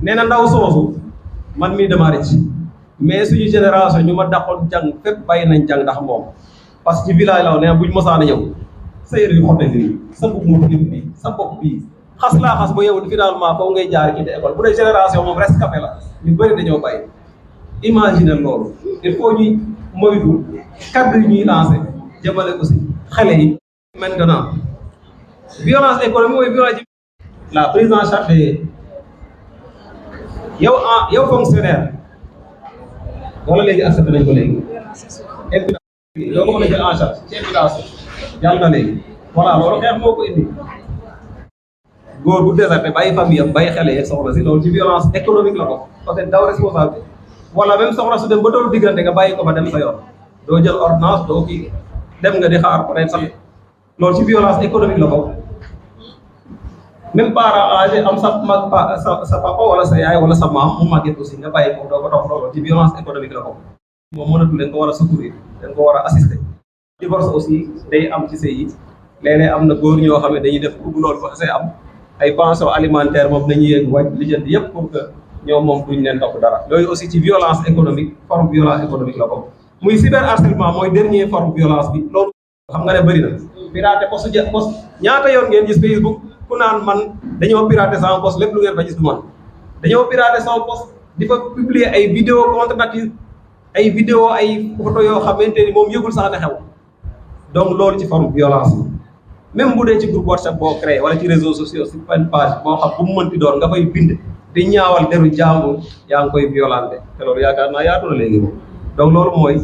nee na ndaw soosu man mii dama rëcc mais suñu génération ñu ma dàqoon jàng fépp bàyyi nañ jàng ndax moom parce que ci village la nee na bu ñu mosaana ñëw sa yére yu xotte bi sa bopp mu tilim bi sa bopp bii xas laa xas ba yow finalement foofu ngay jaar ci école bu dee génération moom rescapé la ñu bëri dañoo bàyyi imaginer loolu il faut ñuy moytu kaddu yi ñuy lancé jëmale ko si xale yi maintenant violence économique mooy violence la prise en charge de yow fonctionnaire wala léegi accepté nañ ko léegi doo ko mën a jël en charge ci éducation jàll na léegi voilà loolu xeex moo ko indi góor bu déserté bàyyi famille am bàyyi xale yeeg soxna si loolu ci violence économique la ko parce que daw responsabilité wala même soxna su dem ba tollu diggante nga bàyyi ko fa dem sa yoon doo jël ordonnance doo kii dem nga di xaar peut être sax loolu ci violence économique la ko même parent âgé am sa mag sa papa wala sa yaay wala sa maam mu màgget aussi nga bàyyi ko doo ko topp loolu ci violence économique la ko moom mënatul leen ko war a secourir leen ko war a assister. divorce aussi day am ci sëy yi léeg-léeg am na góor ñoo xam ne dañuy def pour loolu ba say am ay pension alimentaire moom dañuy yéeg wàcc lijjanti yëpp pour que ñoom moom duñ leen topp dara yooyu aussi ci violence économique forme violence économique la ko muy cyberharcèlement mooy dernier forme violence bi loolu xam nga ne bëri na piraté poste ñaata yoon ngeen gis Facebook ku naan man dañoo piraté sama poste lépp lu ngeen fa gis du man dañoo piraté sama poste di fa publier ay vidéo contre nature ay vidéo ay photo yoo xamante ni moom yëgul sax ne xew donc loolu ci forme violence même bu dee ci groupe WhatsApp boo créé wala ci réseaux sociaux si benn page boo xam bu mu mënti doon nga fay bind di ñaawal deru jàmbur yaa ngi koy violenté te loolu yaakaar naa yaatu na léegi moom donc loolu mooy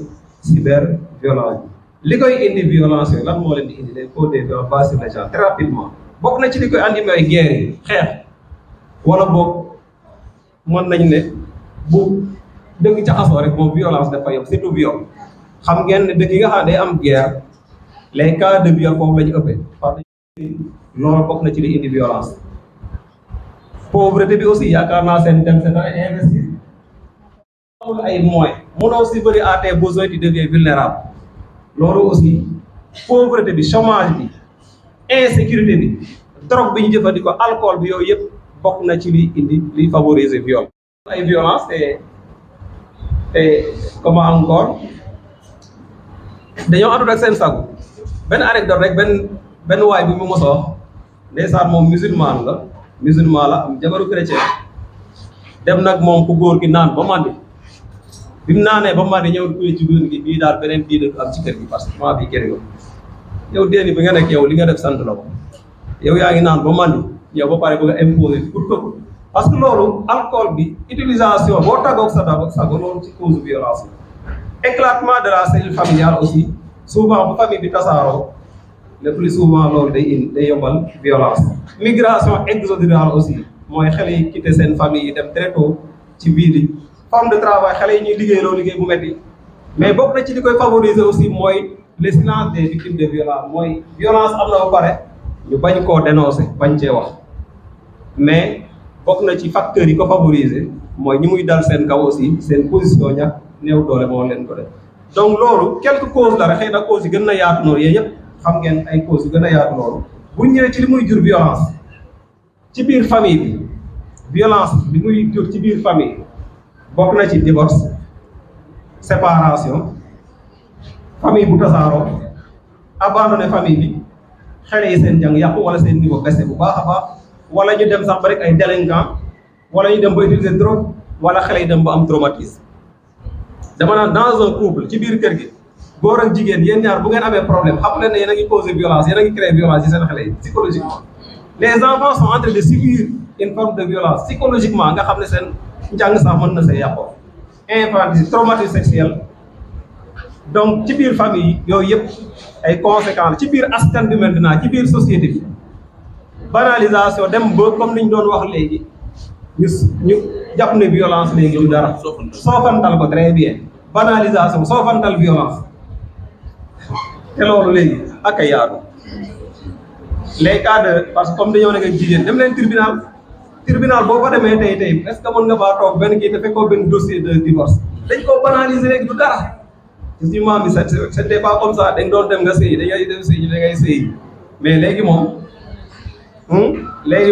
cyber violence li koy indi violence yooyu lan moo leen di indi les causes des violences basées sur les gens très rapidement bokk na ci li koy andi mooy guerre yi xeex wala boog mën nañ ne bu dëgg jaxasoo rek moom violence dafa yem surtout viol xam ngeen ne dëkk yi nga xam ne day am guerre les cas de viol foofu la ñu ëppee parce que loolu bokk na ci li indi violence pauvreté bi aussi yaakaar naa seen thème c'est très investir amul ay moyens mënoo si bëri à tes besoins tu deviens vulnérable loolu aussi pauvreté bi chômage bi insécurité bi drogue bi ñu jëfandikoo alcool bi yooyu yëpp bokk na ci li indi li favoriser viol ay violence te comment encore dañoo àndul ak seen sago benn anecdote rek benn waay bi mu mos a wax ndeysaan moom musulman la am jabaru chrétien dem nag moom ku góor gi naan ba mandi bi mu naanee ba mandi ñëw tuye ci góor gi bii daal beneen diine du am ci kër gi parce que maa bii kër yow déeni bi nga nekk yow li nga def sant la ko yow yaa ngi naan ba mandi yow ba pare bëgg a imposer pour que parce que loolu alcool bi utilisation boo tàggoog sa sago loolu ci cause violence la éclatement de la cellule familiale aussi souvent bu famille bi tasaaroo le plus souvent loolu day yombal violence. Migration exodirale aussi mooy xale yi quitter seen famille yi dem très tôt ci biir yi forme de travail xale yi ñuy liggéey bu metti mais bokk na ci li koy favoriser aussi mooy le silence des victimes de violence mooy violence am na ba pare ñu bañ koo dénoncer bañ cee wax mais bokk na ci facteurs yi ko favoriser mooy ñi muy dal seen kaw aussi seen position ñàkk néew doole moo leen ko def. donc loolu quelques causes la rek xëy na causes yi gën na yaatu noonu yéen yëpp xam ngeen ay causes yu gën a yaatu loolu bu ñëwee ci li muy jur violence ci biir famille bi violence bi muy jur ci biir famille bokk na ci divorce séparation famille bu tasaaroo abandonné famille bi xale yi seen jàng yàqu wala seen niveau baissé bu baax a baax wala ñu dem sax ba rek ay délinquant wala ñu dem ba utiliser drogue wala xale yi dem ba am traumatisme. dama naan dans un couple ci biir kër gi góor ak jigéen yéen ñaar bu ngeen amee problème xam leen ne yéen a ngi causé violence yéen a ngi créé violence ci seen xale yi psychologiquement. les enfants sont en train de subir une forme de violence psychologiquement nga xam ne seen njàng sax mën na see yàqoo. infanticide traumatisme sexuel donc ci biir famille yooyu yëpp ay conséquences ci biir askan bi maintenant ci biir société bi banalisation dem ba comme ni ñu doon wax léegi ñu jàpp ne violence léegi du dara soofantal ko très bien banalisation soofantal violence te loolu léegi ak a yaatu les cas de parce que comme dañoo nekk ak jigéen dem leen tribunal boo fa demee tey est-ce que mën nga faa toog benn kii te fekkoo benn dossier de divorce dañ koo banaliser léegi du dara ci maam bi c'était pas comme ça dañ doon dem nga sëy dangay dem sëy da ngay sëy mais léegi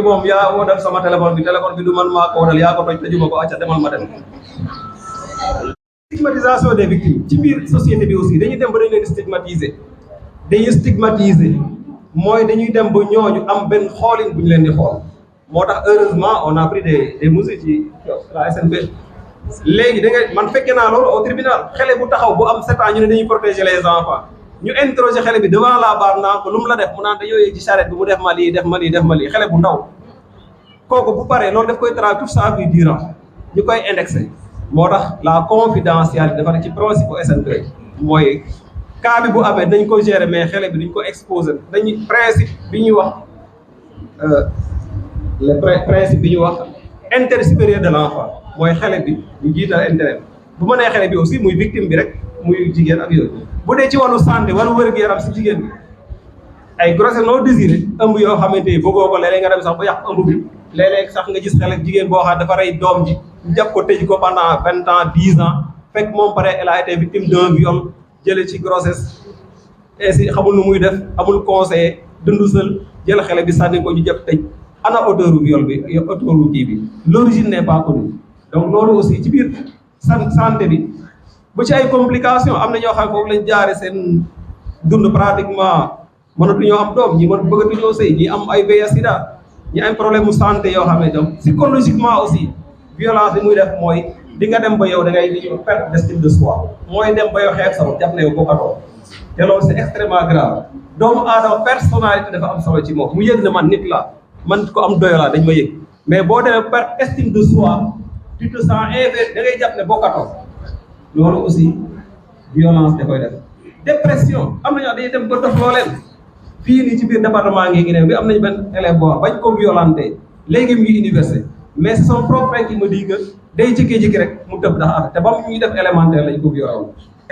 moom yaa woo dal sama téléphone bi du man maa ko dal yaa ko toj tëjuma ko acca demal ma dem. stigmatisation des victimes ci biir société bi aussi dañuy dem ba dañ leen stigmatiser mooy dañuy dem ba ñooñu am benn xoolin bu ñu leen di xool moo tax heureusement on a pris des mesures ci la SNP. léegi da nga man fekkee naa loolu au tribunal xale bu taxaw bu am 7 ans ñu ne dañuy protéger les enfants ñu interroger xale bi devant la barre naan ko lu mu la def mu naan dañoo yéeg ci charrette bi mu def ma lii xale bu ndaw kooku bu paree loolu daf koy travailler toute sa vie durant ñu koy indexé moo tax la confidentialité dafa ne ci principe SNP mooy cas bi bu amee dañ ko gérer mais xale bi duñ ko exposer dañuy principe bi ñuy wax principe bi ñuy wax intérêt supérieur de l'enfant mooy xale bi ñu jiital intérêt bu ma nee xale bi aussi muy victime bi rek muy jigéen ak yooyu bu dee ci wàllu santé wàllu wér-gu-yaram si jigéen bi ay grossesse non désirée ëmb yoo xamante ni bëggoo ko léeg-léeg nga dem sax ba yàq ëmb bi léeg-léeg sax nga gis xale jigéen boo xam dafa rey doom ji jàpp ko tëj ko pendant 20 ans 10 ans fekk moom pare elle a été victime d'un viol jële ci grossesse ainsi xamul nu muy def amul conseiller dund seul jël xale bi sànni ko ñu jàpp tëj ana auteur u viol bi auteur u kii bi l'origine n'est pas connue donc loolu aussi ci biir santé bi ba ci ay complications am na ñoo xam foofu lañ jaare seen dund pratiquement mënatuñoo am doom ñi bëggatuñoo sëy ñi am ay VIH sida ñi am problème mu santé yoo xam ne donc psychologiquement aussi violence bi muy def mooy di nga dem ba yow da ngay li ñuy perte d'estime de soi mooy dem ba yow xeeb sa bopp jàpp ne yow bokkatoo te loolu c'est extrêmement grave doomu aadama personnalité dafa am solo ci moom mu yëg ne man nit la man ko am doyo laa dañ ma yëg mais boo demee perte estime de soi tu te sens inférieur da ngay jàpp ne bokkatoo loolu aussi violence da koy def dépression am na ñoo dañuy dem ba dof loo leen fii nii ci biir département ngi ne bi am nañu benn élève boo bañ ko violenté léegi mu ngi université mais c'est son propre frère qui me dit que day jékki-jékki rek mu tëb ndax affaire te ba mu ñuy def élémentaire lañ ko violé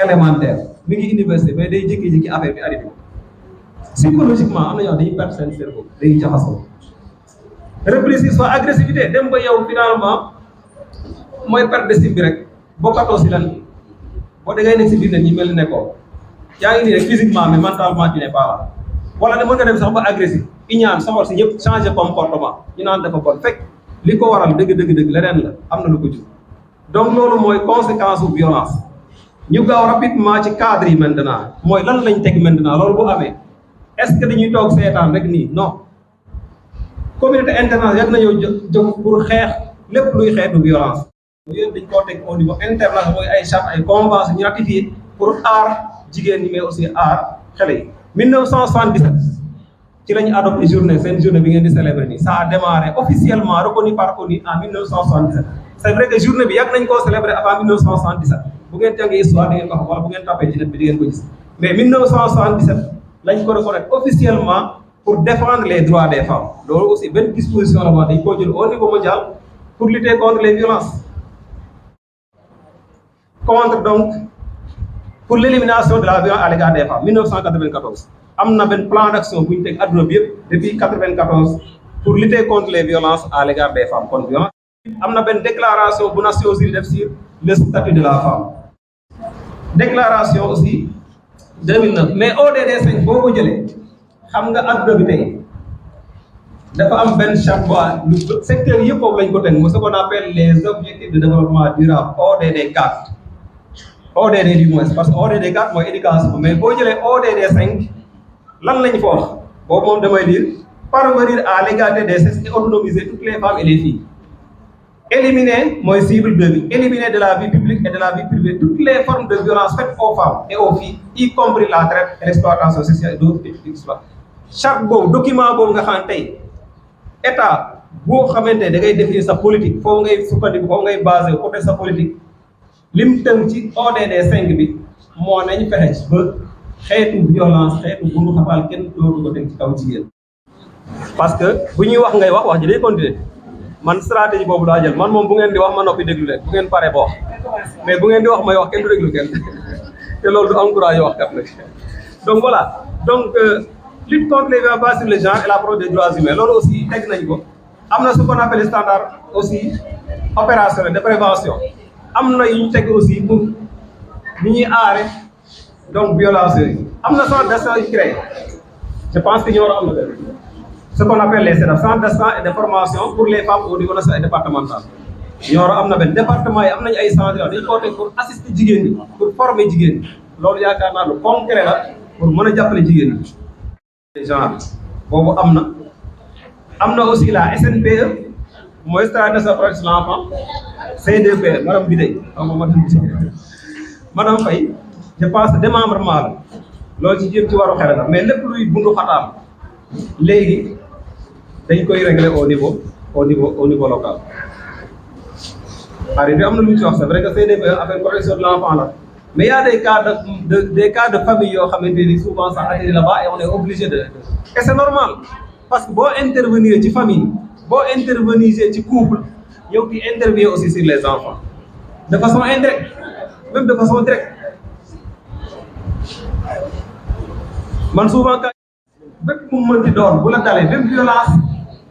élémentaire mi ngi université mais day jékki-jékki affaire bi arrivé psychologiquement am na ñoo dañuy perdre seen cerveau dañuy jaxasoo réfléchir soit agressivité dem ba yow finalement mooy perte d'estime bi rek bokkatoo si lan boo da ngay nekk si biir nit ñi mel ni nekkoo yaa ngi nii rek physiquement mais mentalement tu n'es pas là wala ne mën nga dem sax ba agressif iñaan soxor si ñëpp changer comportement ñu naan dafa bon fekk li ko waral dëgg leneen la am na lu ko jur donc loolu mooy conséquence u violence ñu gaaw rapidement ci cadre yi maintenant mooy lan lañ teg maintenant loolu bu amee est-ce que dañuy toog seetaan rek nii non communauté internationale yàgg nañoo jóg pour xeex lépp luy xeetu violence yéen dañ koo teg au niveau international mooy ay charte ay convention ñu ratifié pour aar jigéen ñi mais aussi aar xale yi 1977 ci la ñu adopté seen journée bi ngeen di célébrer nii ça a démarré officiellement reconnu par ONU en 1977 c'est vrai que journée bi yàgg nañ koo célébrer avant 1977 bu ngeen jàngee histoire di ngeen ko xam wala bu ngeen tapé ci net bi di ngeen ko gis mais 1977 lañ ko reconnaître officiellement pour défendre les droits des femmes loolu aussi benn disposition la wax dañ koo jël au niveau mondial pour lutter contre les violences contre donc pour l'élimination de la violence à l'égard des femmes 1994 am na benn plan d'action bu ñu teg adduna bi yëpp depuis 94 pour lutter contre les violences à l'égard des femmes kon violence am na benn déclaration bu Nations Unies def sur le statut de la femme déclaration aussi 2009 mais ODD 5 boo ko jëlee xam nga adduna bi tey dafa am benn charte lu secteur yëpp foofu lañ ko teg mooy ce qu'on appelle les objectifs de développement durable ODD 4 ODD du moins parce que ODD 4 mooy éducation mais boo jëlee ODD 5 lan lañ fa wax boobu moom damay lire parvenir à l'égalité des sexes et autonomiser toutes les femmes et les filles éliminer mooy cible 2 bi éliminer de la vie publique et de la vie privée toutes les formes de violence faites aux femmes et aux filles y compris la traite et l'exploitation sexuelle et d'autres types d'exploitation charte boobu document boobu nga xam tey état boo xamante da ngay définir sa politique foofu ngay sukkandiku foofu ngay basé côté sa politique lim tënk ci ODD 5 bi moo nañ fexe ba xeetu violence xeetu bundu xabaal kenn dootu ko teg ci kaw jigéen parce que bu ñuy wax ngay wax ji day continuer man stratégie boobu laa jël man moom bu ngeen di wax ma noppi déglu leen bu ngeen paree ba wax mais bu ngeen di wax may wax kenn du déglu kenn te loolu du encouragé wax kat nag donc voilà donc lutte contre les violences basées sur le genre et la promotion des droits humains loolu aussi teg nañ ko am na ce qu'on appelle standard aussi opérationnel de prévention am na yu ñu teg aussi pour ni ñuy aare donc violence yooyu am na centre d'assistance yu créé je pense que ñoo am na ce qu'on appelle les CEDAF centre d'assistance et de formation pour les femmes au niveau national et départemental Nioro am na benn département yi am nañu ay centres dañu ko teg pour assister jigéen ñi pour former jigéen ñi loolu yaakaar naa lu concret la pour mën a jàppale jigéen ñi genre boobu am na aussi la SNPE mooy stratégie nationale protection de l'enfant CDPE madame Bidey madame Faye je pense que démembrement la loolu ci jëm ci waru xel la mais lépp luy bundu xataam léegi dañ koy régler au niveau local. Arrivé am na lu ñu ci wax c'est vrai que CDPE affaire protection de l'enfant la mais y a des cas de famille yoo xamante ni souvent ça atterrit là-bas et on est obligé de et c'est normal parce que boo intervenir ci famille boo intervenir ci couple yow qui intervient aussi sur les enfants de façon indirecte même de façon directe man souvent bépp mu mënti doon bu la dalee même violence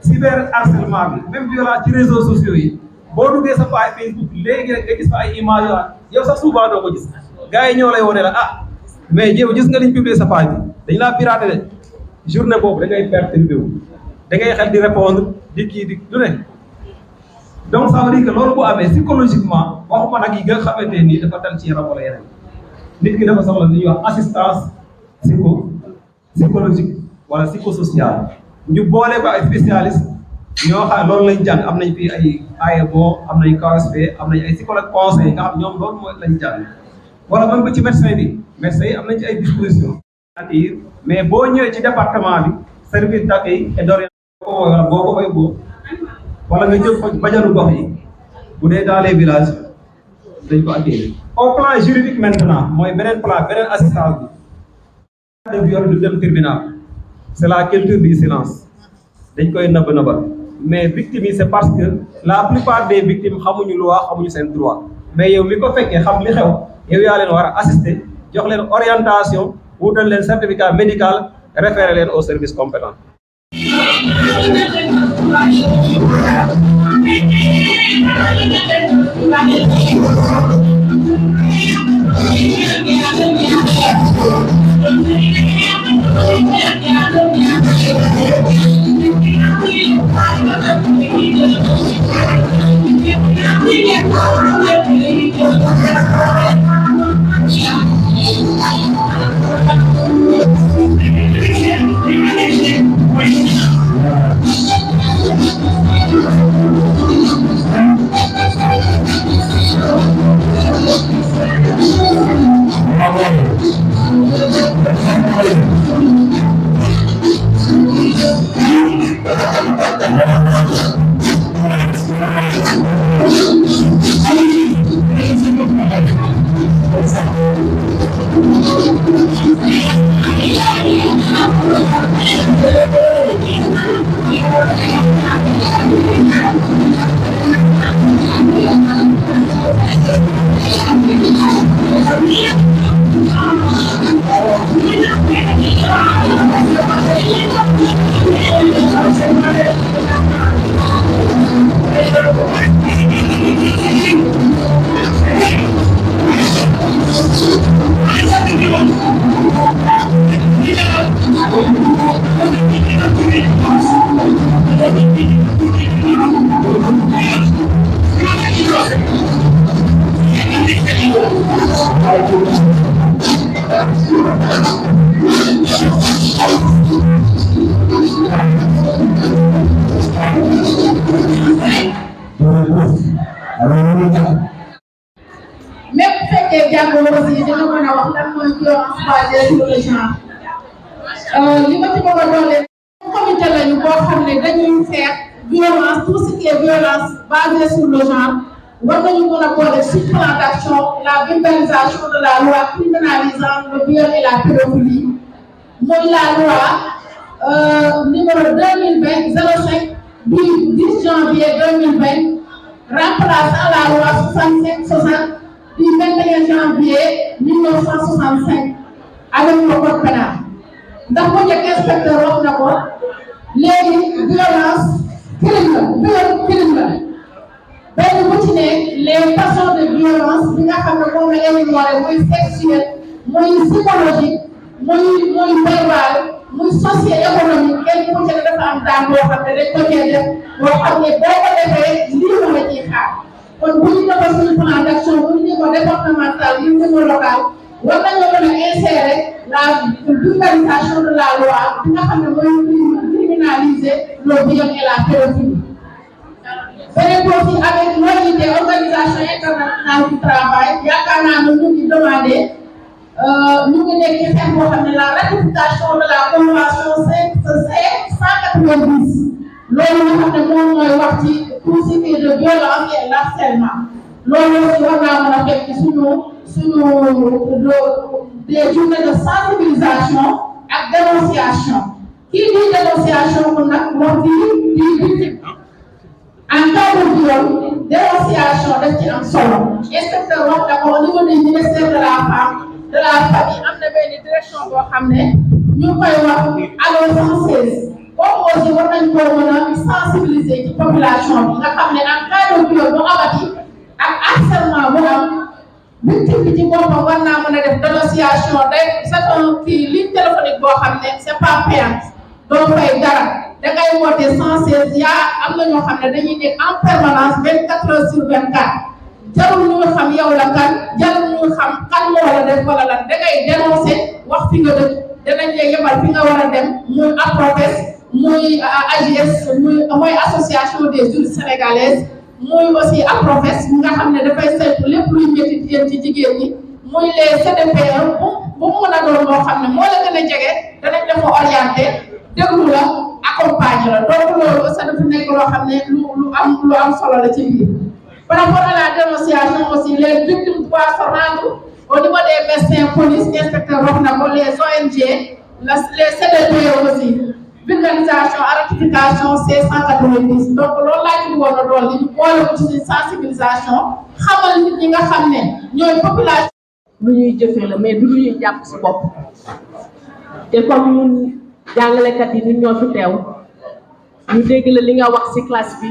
cyber harcèlement bi même violence ci réseaux sociaux yi boo duggee sa page Facebook léegi rek nga gis fa ay images yow sax souvent doo ko gis gars yi ñoo lay wone la mais yow gis nga liñ publier sa page bi dañ laa piraté de journée boobu da ngay perturbé wu da ngay xel di répondre di kii di du ne donc ça veut dire que loolu bu amee psychologiquement waxuma nag yi nga xamante nii dafa dal ci yaram wala yeneen nit ki dafa soxla li ñuy wax assistance psychologique wala psychosocial ñu boole ko ay spécialiste ñoo xam loolu lañ jàng am nañ fi ay AEMO am nañ KSP am nañ ay psychologue conseil nga xam ñoom loolu mooy lañ jàng wala même ba ci médecin bi médecin yi am nañ ci ay dispositions mais boo ñëwee ci département bi service d'accueil et d'orientation wala boo ko fay boo wala nga jël ko bajalu gox yi bu dee dans les villages dañ ko accueillir au plan juridique maintenant mooy beneen plan beneen assistance bi de viol du dem tribunal c'est la culture du silence dañ koy nëbb mais victimes yi c'est parce que la plupart des victimes xamuñu loi xamuñu seen droit mais yow mi ko fekkee xam li xew yow yaa leen war a assister jox leen orientation wutal leen certificat médical référer leen au service compétent. même bu fekkee jàngoro aussi dina mën a wax lan mooy violence basée sur le genre li ma ci bëgg a doole comité lañu boo xam ne dañuy xeex violence tout ce qui est violence basée sur le genre war nañu mën a boole sur plan d'action la vulgarisation de la loi criminalisant le viol et la pédophilie mooy la loi numéro 2020-05 du 10 janvier 2020 remplaçant la loi 65-60 du 21 janvier 1965 avec le code pénal ndax bu njëkk inspecteur wax na ko léegi violence crime la benn bu ci ne les façons de violence bi nga xam ne moom la énuméré muy sexuel muy psychologique muy verbal muy socio-économique kenn ku ci ne dafa am daan boo xam ne dañ ko cee def boo xam ne boo ko defee lii moo la ciy xaar kon bu ñu defal suñu plan d'action bu ñu niveau départemental bu ñu niveau local war nañoo mën a insérer la vulgarisation de la loi bi nga xam ne mooy criminaliser le viol et la pédophilie. beneen bi aussi avec l'OIT organisation internationale du travail yaakaar naa ne ñu ngi demandé ñu ngi nekk ci xeex boo xam ne la ratification de la convention 190 loolu nga xam ne moom mooy wax ci tout ce qui est de violence et harcèlement loolu aussi war naa mën a fekk suñu des journées de sensibilisation ak dénonciation kii di dénonciation mun nag wax di victime en cas de viol dénonciation daf ci am solo inspecteur wax na ko au niveau du ministère de la femme de la famille am na benn direction boo xam ne ñu koy wax Allo 116 boobu aussi war nañ koo mën a sensibiliser ci population bi nga xam ne en cas de viol bu amati ak harcèlement bu am victime bi ci boppam war naa mën a def dénonciation day c'est un kii ligne téléphonique boo xam ne c'est pas payant doo fay dara dangay woote 116 yaa am na ñoo xam ne dañuy nekk en permanence 24 heures sur 24 jarul ñu xam yow la kan jarul ñu xam kan moo la def wala lan dangay dénoncer wax fi nga dëkk danañ lay yebal fi nga war a dem muy APROFES muy AGS mooy association des juristes sénégalaises muy aussi APROFES nga xam ne dafay saytu lépp luy métti yéen ci jigéen ñi muy les CDPE bu mu mën a doon moo xam ne moo la gën a jege danañ la fa orienté déglu la accompagner la donc loolu aussi dafa nekk loo xam ne lu am solo la ci biir. Par rapport à la dénonciation aussi les victimes doivent se rendre au niveau des médecins police inspecteurs wax na ko les ONG les CDPE aussi vulgarisation à ratification C190 donc loolu laa ci bëggoon a doon li ñu boole ko ci sensibilisation xamal nit ñi nga xam ne ñooy population. lu ñuy jëfee la mais du lu ñuy jàpp si bopp te comme ñun jàngalekat yi ñun ñoo fi teew ñu dégg la li nga wax ci classe bi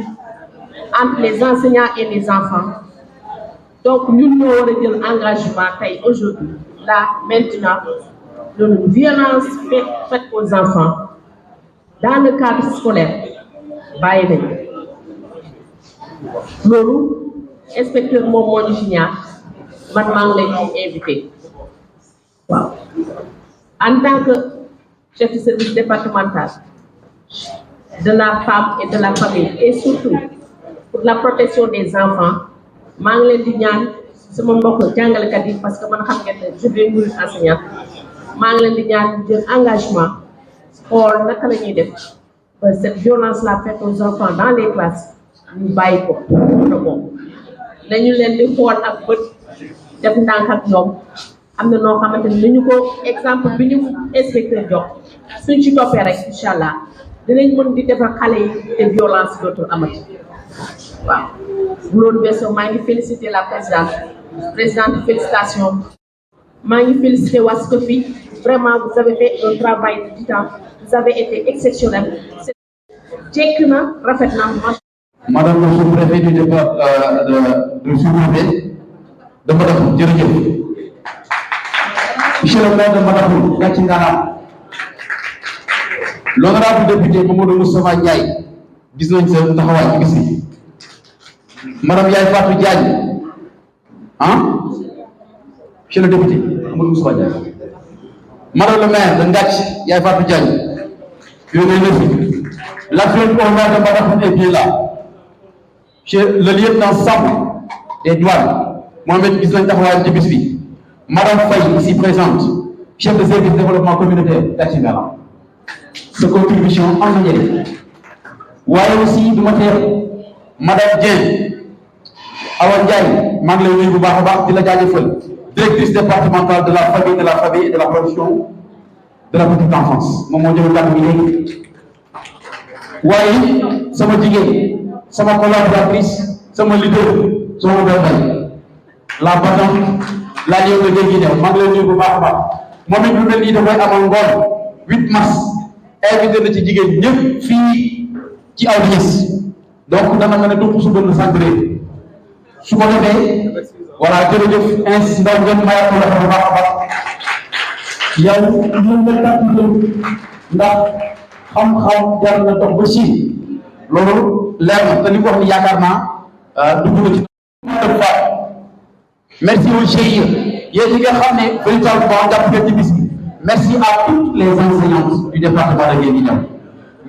entre les enseignants et les enfants donc ñun ñoo war a jël engagement tey aujourd'hui là maintenant de violence faite aux enfants dans le cadre scolaire bàyyi nañu loolu inspecteur moom moo ñu ci ñaar man maa ngi lay invité waaw en tant que chef de service départemental de la femme et de la famille et surtout pour la protection des enfants maa ngi leen di ñaan sama mbokk jàngalekat yi parce que man xam ngeen ne je vais mourir enseignant maa ngi leen di ñaan jël engagement xool naka la ñuy def ba cette violence là faite aux enfants dans les classes ñu bàyyi ko na moom nañu leen di xool ak bët def ndànk ak ñoom am na noo xamante ni ñu ko exemple bi ñu inspecteur jox suñ ci toppee rek incha allah dinañ mën di defar xale yi te violence dootul amati waaw bu loolu weesoo maa ngi féliciter la présidente félicitations maa ngi félicité waa SCOFI vraiment vous avez fait un travail de titan vous avez été exceptionnel jekki na rafet na. Madame le sous-préfet du département de sous-préfet de Mbadakhoune jërëjëf. Monsieur le maire de Mbadakhoune gàcce ngalaam. L'honorable député Mamadou Moustapha Ndiaye gis nañ sa taxawaay ci bis bi. Madame Yaye Fatou Diagne monsieur le député Mamadou Moustapha Ndiaye. Madame le maire de Ngathie Yaye Fatou Diagne yooyu ngay fi. L'adjoint au maire de Mbadakhoune est bien là. Monsieur le lieutenant Samb des douanes Mohamed gis nañ taxawaay ci bis bi. Madame Faye ici présente chef de service développement communautaire gàcce ngalaam. Sa contribution am na njëriñ waaye aussi du ma teew madame Dieng Awa Ndiaye maa ngi lay nuyu bu baax a baax di la jaajëfal directrice départementale de la famille et de la protection de la petite enfance moom moo jël kàddu gi léegi waaye sama jigéen sama collaboratrice sama leader sama bay la battante la Lion de Guinguinéo maa ngi lay nuyu bu baax a baax moom it lu mel nii dafay amal ngoon 8 mars invité na ci jigéen ñëpp fii ci audience donc dana mën a dugg su bënn centré su ko defee voilà jërëjëf ainsi ndaw ngeen mayaat ko loxo bu baax a baax yow mën na tàggatoo ndax xam-xam jar na dox ba si loolu leer na te li ko wax ni yaakaar naa dugg na ci merci au GIE yéen ñi nga xam ne véritablement jàpp ngeen ci bis bi. Merci à toutes les enseignantes du département de Guinguinéo.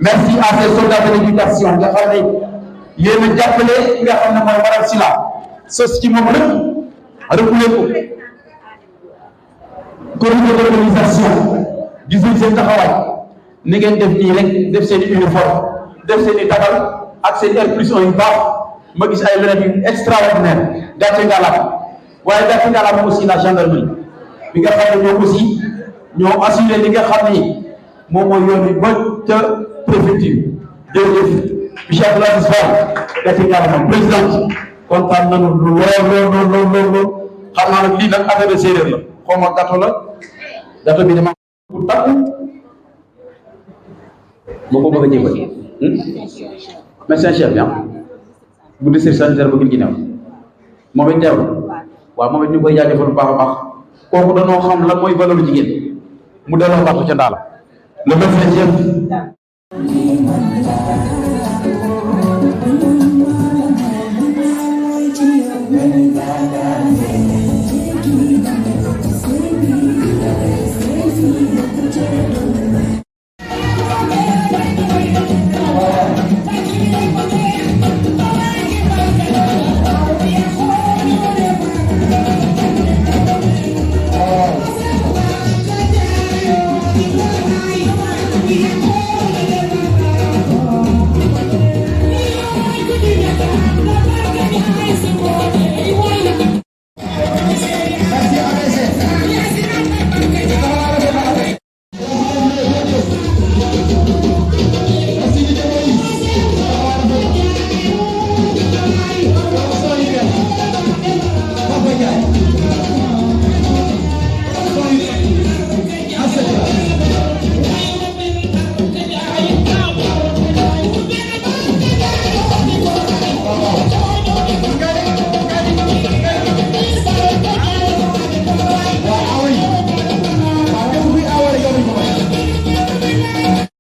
Merci à ces soldats de l'éducation nga xam ne yéen a jàppale nga xam ne mooy Madame Sylla sos ci moom lépp reculé ko. Comité d'organisation gis nañ seen taxawaay ni ngeen def nii rek def seen i uniforme def seen i tagal ak seen R+1 yu baax ma gis ay leneen yu extraordinaire gàcce ngalaam waaye gàcce ngalaam aussi la gendarmerie bi nga xam ne ñoom aussi. ñoo assuré li nga xam ni moom mooy yoon bi ba ca préfecture jërëjëf monsieur Abdoulaye Fall gàcce ngalaam président kontaan nañu lool xam naa nag lii nag affaire de séeréer la xaw ma gâteau la gâteau bi dama bu takku moo ko bëgg a jébal médecin chef bi bu district sanitaire bu Guinguinéo moom it teew waaw moom it ñu koy jaajëfal bu baax a baax kooku dañoo xam lan mooy valeur jigéen mu delloo waxtu ca ndaala le médecin chef